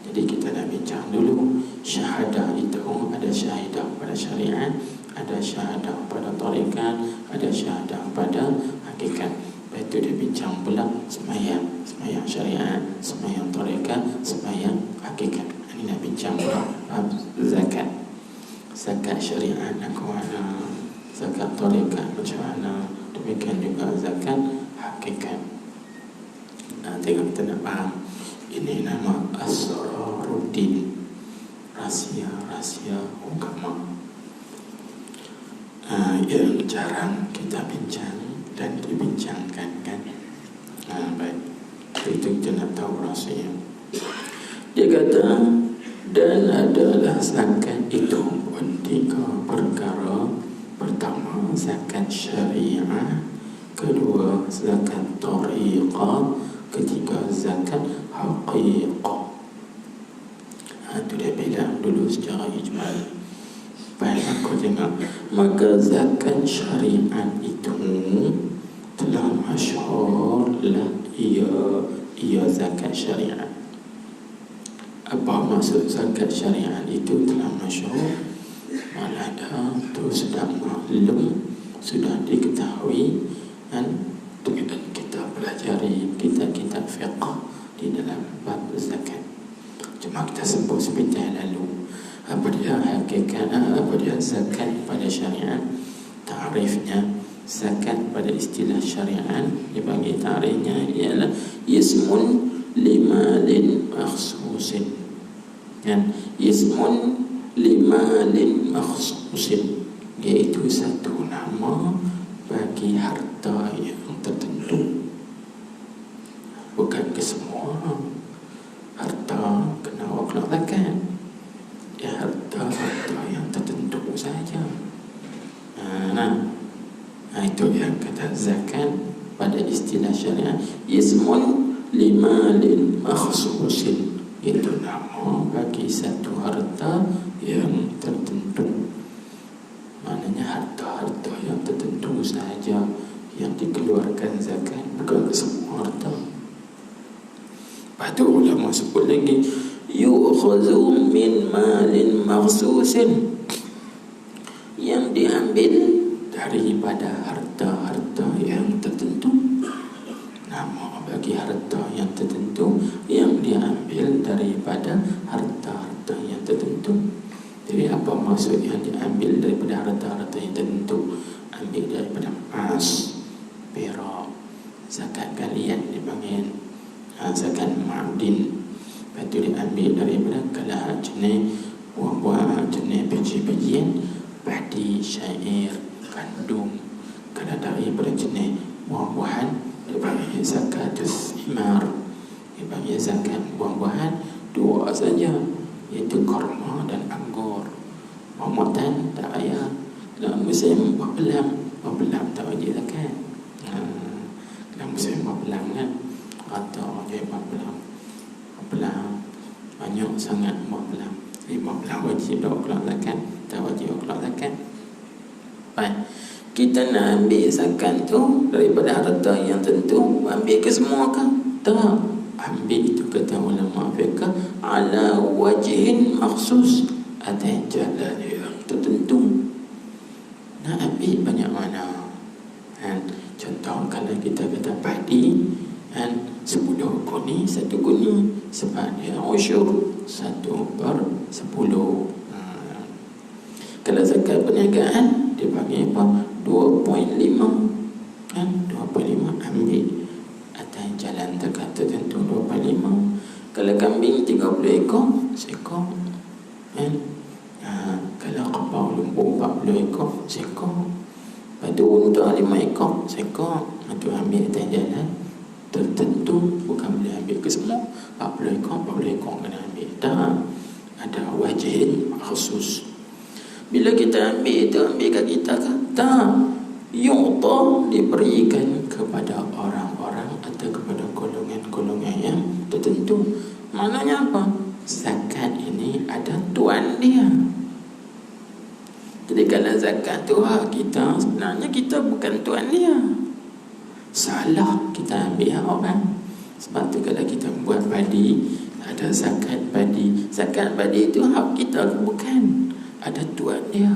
Jadi kita nak bincang dulu. Syahadah itu ada syahadah pada syariat, ada syahadah pada tarikat, ada syahadah pada hakikat. Lepas itu dia bincang pula sembahyang syariat, sembahyang tarikat, sembahyang hakikat. Ini nak bincang pula zakat syariat aku mana, zakat tarikat macam mana, demikian juga zakat hakikat. Tengok kita nak faham. Ini nama Asraruddin, rahsia agama, yang jarang kita bincang dan dibincangkan kan. Baik, itu kita nak tahu rahsia. Dia kata, dan adalah zakat itu pun 3 perkara. Pertama, zakat syariah. Kedua, zakat tariqah. Ketiga, zakat haqiqah. Itu dia bilang dulu secara ijmal. Baik, aku tengok. Maka zakat syariat itu telah masyhur lah, ia zakat syariat. Apa maksud zakat syariat itu telah masyhur? Malah itu sudah maklum, sudah diketahui, dan kita pelajari kitab-kitab fiqh di dalam bab zakat. Cuma kita sebut sebentar lalu apa dia hakikat, apa dia zakat pada syariat, ta'rifnya, Zakat pada istilah syariat dipanggil tarikhnya ialah ismun limalin makhsusin. Dan ismun limalin makhsusin, iaitu satu nama bagi harta yang tertentu. Bukan kesemua harta kena awak zakat. Ya, harta yang tertentu saja. Itu yang kata zakat pada istilah syariat ismun limalin makhsusin, itu nama bagi satu harta yang tertentu. Maknanya harta-harta yang tertentu saja yang dikeluarkan zakat, bukan semua harta. Lepas tu ulama sebut lagi yu'khazu min malin makhsusin, yang diambil daripada harta-harta yang tertentu. Nama bagi harta yang tertentu yang diambil daripada harta-harta yang tertentu. Jadi apa maksud yang diambil daripada harta-harta yang tertentu? Ambil daripada emas, perak, zakat kalian dipanggil zakat ma'din. Lepas tu diambil daripada kalau jenis buah-buahan, jenis biji-bijian, padi, syair, gandum. Kalau daripada jenis buah-buahan dipanggil zakatus thimar, dipanggil zakat buah-buahan dua saja, iaitu kurma dan anggur. Buah-buahan tak payah. Dalam musim buah pelam tak wajib zakat. Dalam musim buah pelam kan, atau je buah pelam banyak sangat buah pelam. Jadi buah pelam wajib dah keluar zakat, tak wajib keluar zakat. Baik, kita nak ambil zakat tu daripada harta yang tentu, ambil ke semua ke? Tak. Ambil itu kata ulama fiqh ala wajhin makhsus, atas jalan yang tertentu. Nak ambil banyak mana? Contoh kalau kita kata padi, 10 kuni 1 kuni, sebab dia usyur 1/10. Kalau zakat perniagaan dia panggil apa? 2.5. 2.5 ambil atas jalan tertentu 2.5. Kalau kambing 30 ekor, seekor. Kalau kerbau lembu 40 ekor, seekor. Padu unta 5 ekor, seekor. Itu ambil atas jalan tertentu, bukan boleh ambil ke semua. 40 ekor kena ambil. Tak, ada wajib khusus. Bila kita ambil itu, ambil kat kita ke? Tak. Yu'ta, diberikan kepada orang-orang atau kepada golongan-golongan yang tertentu. Maknanya apa? Zakat ini ada tuan dia. Jadi kalau zakat tu hak kita, sebenarnya kita bukan tuan dia. Salah kita ambil hak orang. Sebab tu kalau kita buat padi, ada zakat padi. Zakat padi itu hak kita bukan, ada tuan dia.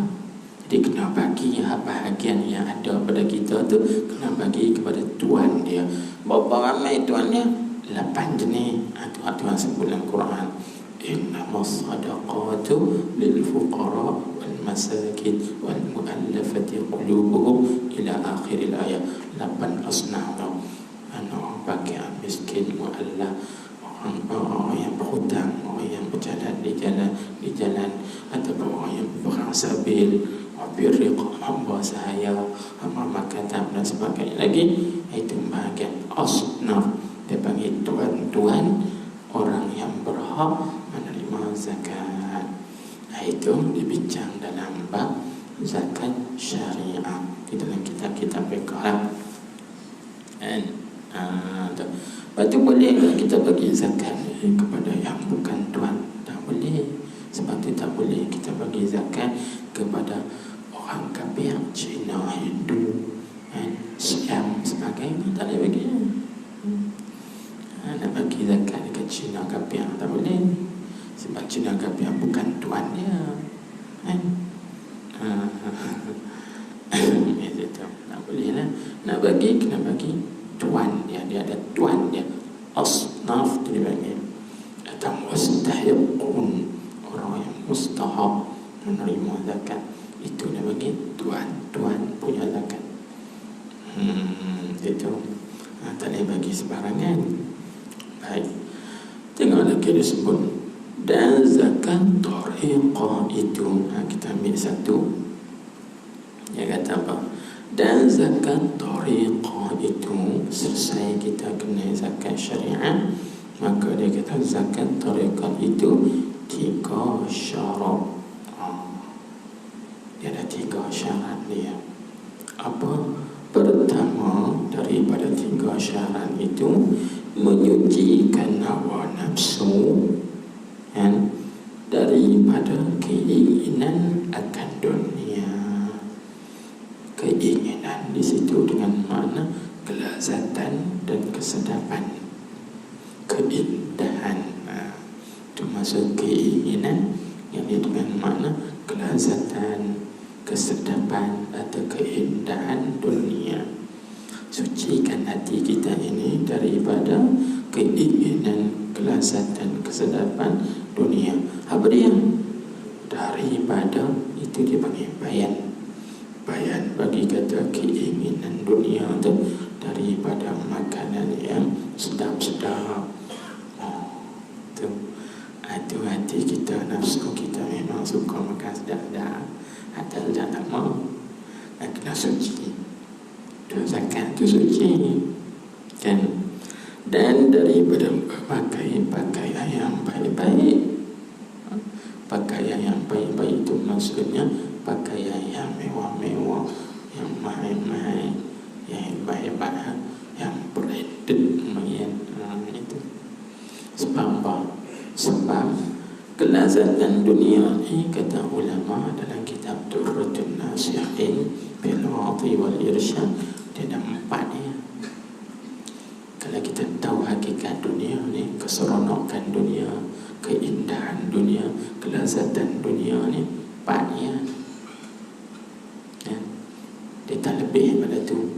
Jadi kena bagi hak bahagian yang ada pada kita tu, kena bagi kepada tuan dia. Berapa ramai tuan dia? 8 jenis. Itu hak Tuhan sebut dalam Quran. Innamas sadaqatu lil fuqara wal masakin wal mu'allafati qulubuhum ila akhiril ayat. 8 asnaf. Bagi miskin, mu'allaf, orang yang berhutang, orang yang berjalan di jalan ataupun orang yang berang sabil, birriq, hamba sahaya, hamba makatam dan sebagainya lagi. Itu bahagian asnaf. Dia panggil tuan-tuan, orang yang berhak menerima zakat. Itu dibincang dalam bab zakat syariah di dalam kitab-kitab fiqh. Lepas tu boleh kita bagi zakat kepada yang bukan tuan? Tak boleh. Sebab tu tak boleh kita bagi zakat kepada orang kafir, Cina, Hindu, Siam sebagainya. Tak boleh bagi. Nak bagi zakat dekat Cina kafir tak boleh. Sebab Cina kafir bukan tuan dia. Tak boleh lah. Nak bagi, kena bagi tuan dia. Dia ada tuan dia. Asnaf tu dipanggil. Atau mustahiqun, orang yang mustahak menerima zakat. Itu dia bagi tuan punya zakat. Itu tak boleh bagi sebarangan. Baik, tengok lagi disebut dan zakat tariqah itu. Kita ambil satu. Dia kata apa? Dan zakat tariqah itu, selesai kita kena zakat syariah, maka dia kata zakat tariqah itu 3 syarat. Dia ada 3 syarat dia. Apa? Pertama daripada 3 syarat itu, menyucikan hawa nafsu daripada keinginan akan dunia. Keinginan di situ dengan makna kelazatan dan kesedapan, keindahan. Itu maksud keinginan yang dengan makna kelazatan, kesedapan atau keindahan dunia. Sucikan hati kita ini daripada keinginan, kelazatan, kesedapan dunia. Apa dia? Daripada itu dia panggil bayan. Bayan bagi kata keinginan dunia itu daripada makanan yang sedap-sedap. Itu hati kita, nafsu kita memang suka makan sedap-sedap. Hati tak mau. Kena suci. Zakat itu suci kan. Dan daripada pakaian yang baik-baik. Pakaian yang baik-baik itu maksudnya pakaian yang mewah-mewah, yang mahal-mahal, yang hebat-hebat, yang branded itu. Sebab apa? Sebab kelazatan dunia ini, kata ulama dalam kitab Durratun Nasihin bil Wa'dhi wal Irsyad, dia ada 4 ya. Kalau kita tahu hakikat dunia ni, keseronokan dunia, keindahan dunia, kelazatan dunia ni, 4 ya. Dia tak lebih pada tu.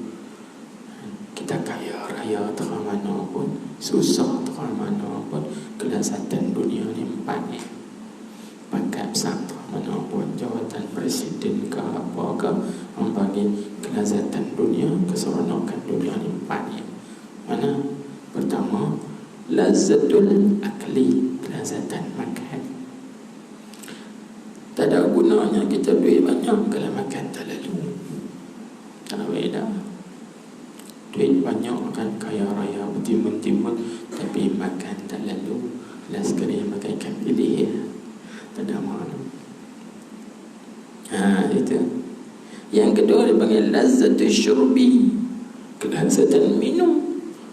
Kita kaya raya terang mana pun, susah terang mana pun, kelazatan dunia ni 4 ya. Pangkat besar terang mana pun, jawatan presiden ke apa ke, orang bagi kelazatan dunia, keseronokan dunia ni 4 ya. Mana? Pertama, lazzatul akli, kelazatan makan. Tak ada gunanya kita duit banyak kalau makan tak lalu. Tak ada beda. Duit banyak kan, kaya raya bertimbun-timbun, tapi makan tak lalu. Last sekali makan ikan pilih ya. Tak ada mana. Itu. Yang kedua dia panggil lazzatul syurbi, kelazatan minum.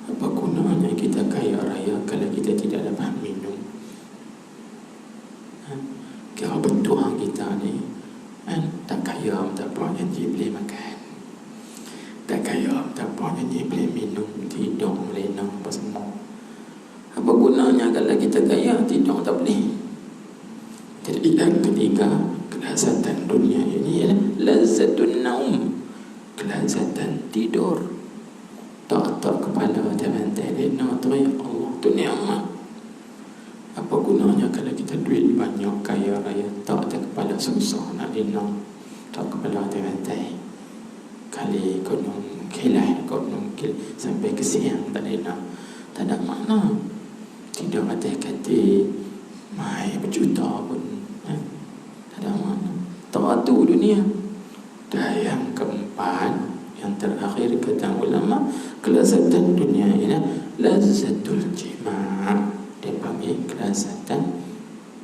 Apa gunanya kita kaya raya kalau kita tidak dapat minum? Kira betul kita ni tak kaya tak apa janji boleh makan, tak kaya tak apa janji boleh minum, tidur melena apa semua. Apa gunanya kalau kita kaya tidur tak boleh? Jadi yang ketiga, kelazatan dunia ini ialah lazatun naum, kelazatan tidur. Tak kepala terbantai lena tu, ya Allah, tu ni'mat. Apa gunanya kalau kita duit banyak, kaya raya, tak kepala susah nak lena, tak kepala terbantai. Kali gunung kilah, gunung kil sampai ke siang tak lena, tak ada makna. Tidur atas katil mai berjuta pun tak ada makna. Tak tu dunia. Dan yang keempat, yang terakhir kata ulama, kelazatan dunia ini lazzatul jima'. Dia panggil kelazatan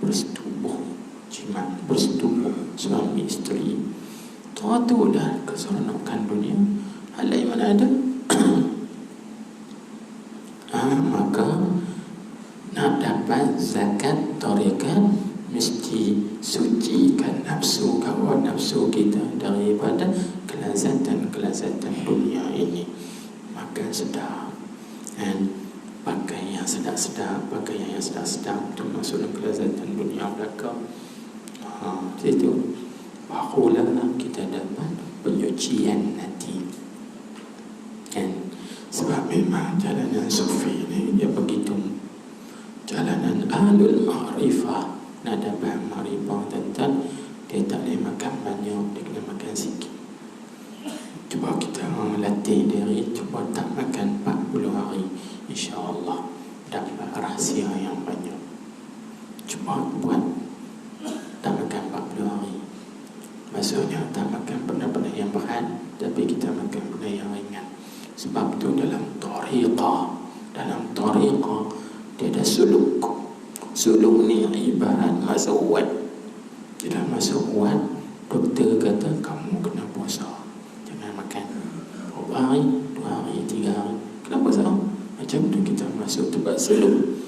bersetubuh, jima', bersetubuh suami isteri. Itu dah keseronokan dunia. Hal lain mana ada? Maka nak dapat zakat tariqah, mesti sucikan nafsu, hawa nafsu kita daripada kelazatan dunia ini. Makan sedap dan pakai yang sedap-sedap, pakaian yang sedap-sedap, itu maksudnya kelazatan dunia belakang. Itu barulah kita dapat penyucian hati kan. Sebab memang jalanan sufi ni dia begitu, jalanan ahlul ma'rifah, nak dapat ma'rifah tentang dia tak boleh makan banyak, dia kena makan sikit. Cuba kita latih diri, cuba tak makan 40 hari, insya-Allah dapat rahsia yang banyak. Cuba buat tak makan 40 hari. Maksudnya tak makan benda-benda yang berat, tapi kita makan benda yang ringan. Sebab tu dalam tariqah dia ada suluk. Suluk ni ibarat masa ubat. Bila masa ubat, doktor kata kamu kena puasa, jangan makan 2 hari, 2 hari, 3 hari. Kenapa puasa? Macam tu kita masuk tempat suluk.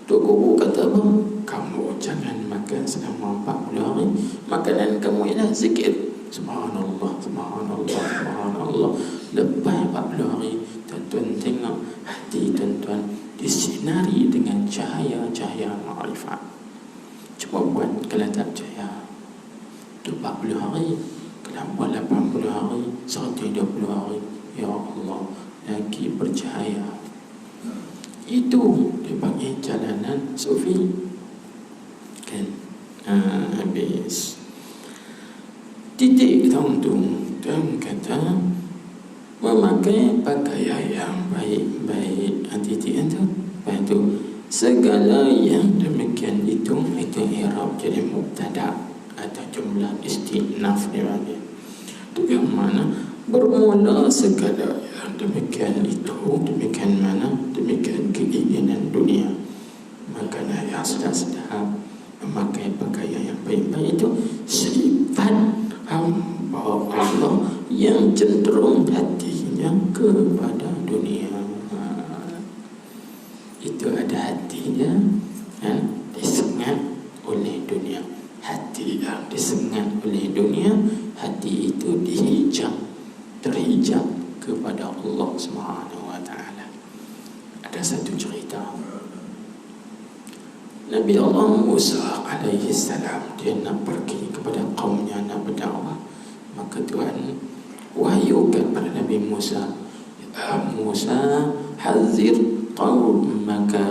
Tok Guru kata apa? Kamu jangan makan selama 40 hari. Makanan kamu ialah zikir. Subhanallah, subhanallah, subhanallah. Lepas 40 hari, tuan-tuan tengok hati tuan-tuan disinari dengan cahaya-cahaya ma'rifat. Cuba buat kalau tak percaya. Tu 40 hari. Kalau buat 80 hari, 120 hari, ya Allah, lagi bercahaya. Itu dipanggil jalanan sufi. Kan? Habis titik tahun tu dan kata memakai pakaian yang baik-baik. Titik itu, lepas tu segala yang demikian itu i'rab jadi mubtada atau jumlah istinaf dia panggil. Itu yang mana bermula segala yang demikian itu, demikian mana, demikian keinginan dunia. Makanan yang sedap-sedap, memakai pakaian yang baik-baik itu sifat hamba Allah yang cenderung hatinya kepada dunia. Itu ada hatinya disengat oleh dunia. Hati yang disengat oleh dunia, hati itu terhijab kepada Allah Subhanahu wa taala. Ada satu cerita. Nabi Allah Musa alaihi salam, dia nak pergi kepada kaumnya nak berdakwah. Maka Tuhan wahyukan pada Nabi Musa, ya Musa, hazir qaumaka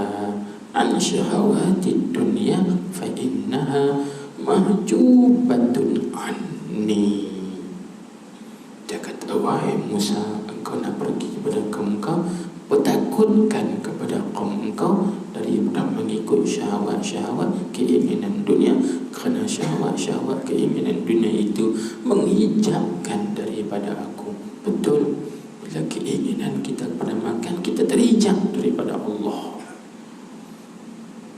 an syahawati dunya fa innaha mahjubatun anni. Dia kata, wahai Musa, engkau nak pergi kepada kaum engkau, bertakutkan kepada kaum engkau daripada mengikut syahwat-syahwat keinginan dunia, kerana syahwat-syahwat keinginan dunia itu menghijabkan daripada aku. Betul, bila keinginan kita kepada makan, kita terhijab daripada Allah,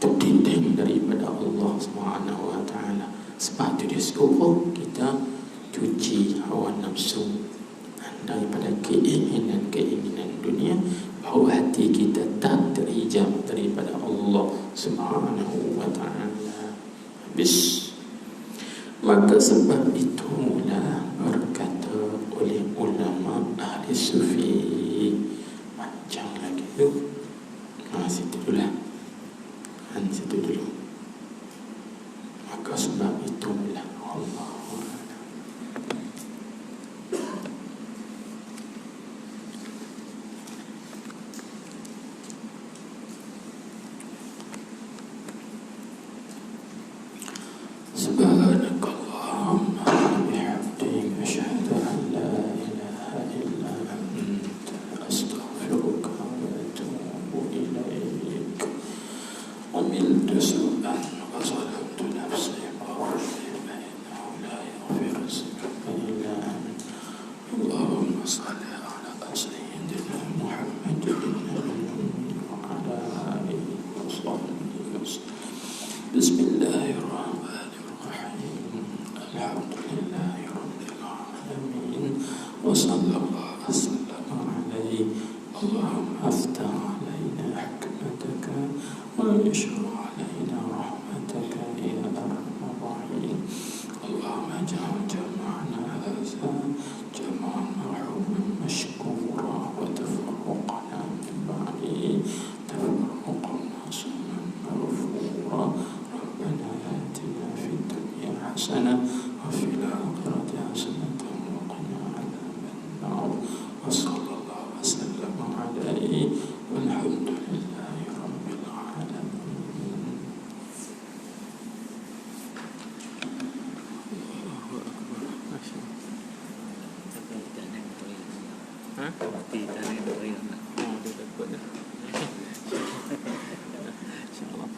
terdinding daripada Allah Subhanahu wa taala. Sebab itu dia suruh kita cuci hawa nafsu daripada keinginan-keinginan dunia, bahawa hati kita tak terhijab daripada Allah Subhanahu wa taala. Habis. Maka sebab itulah berkata oleh ulama ahli sufi, macam lagi tu. Situ dululah. Situ dulu. Maka sebab itulah Allah. Bukti tadi dari anak. Dia takut dah. InsyaAllah.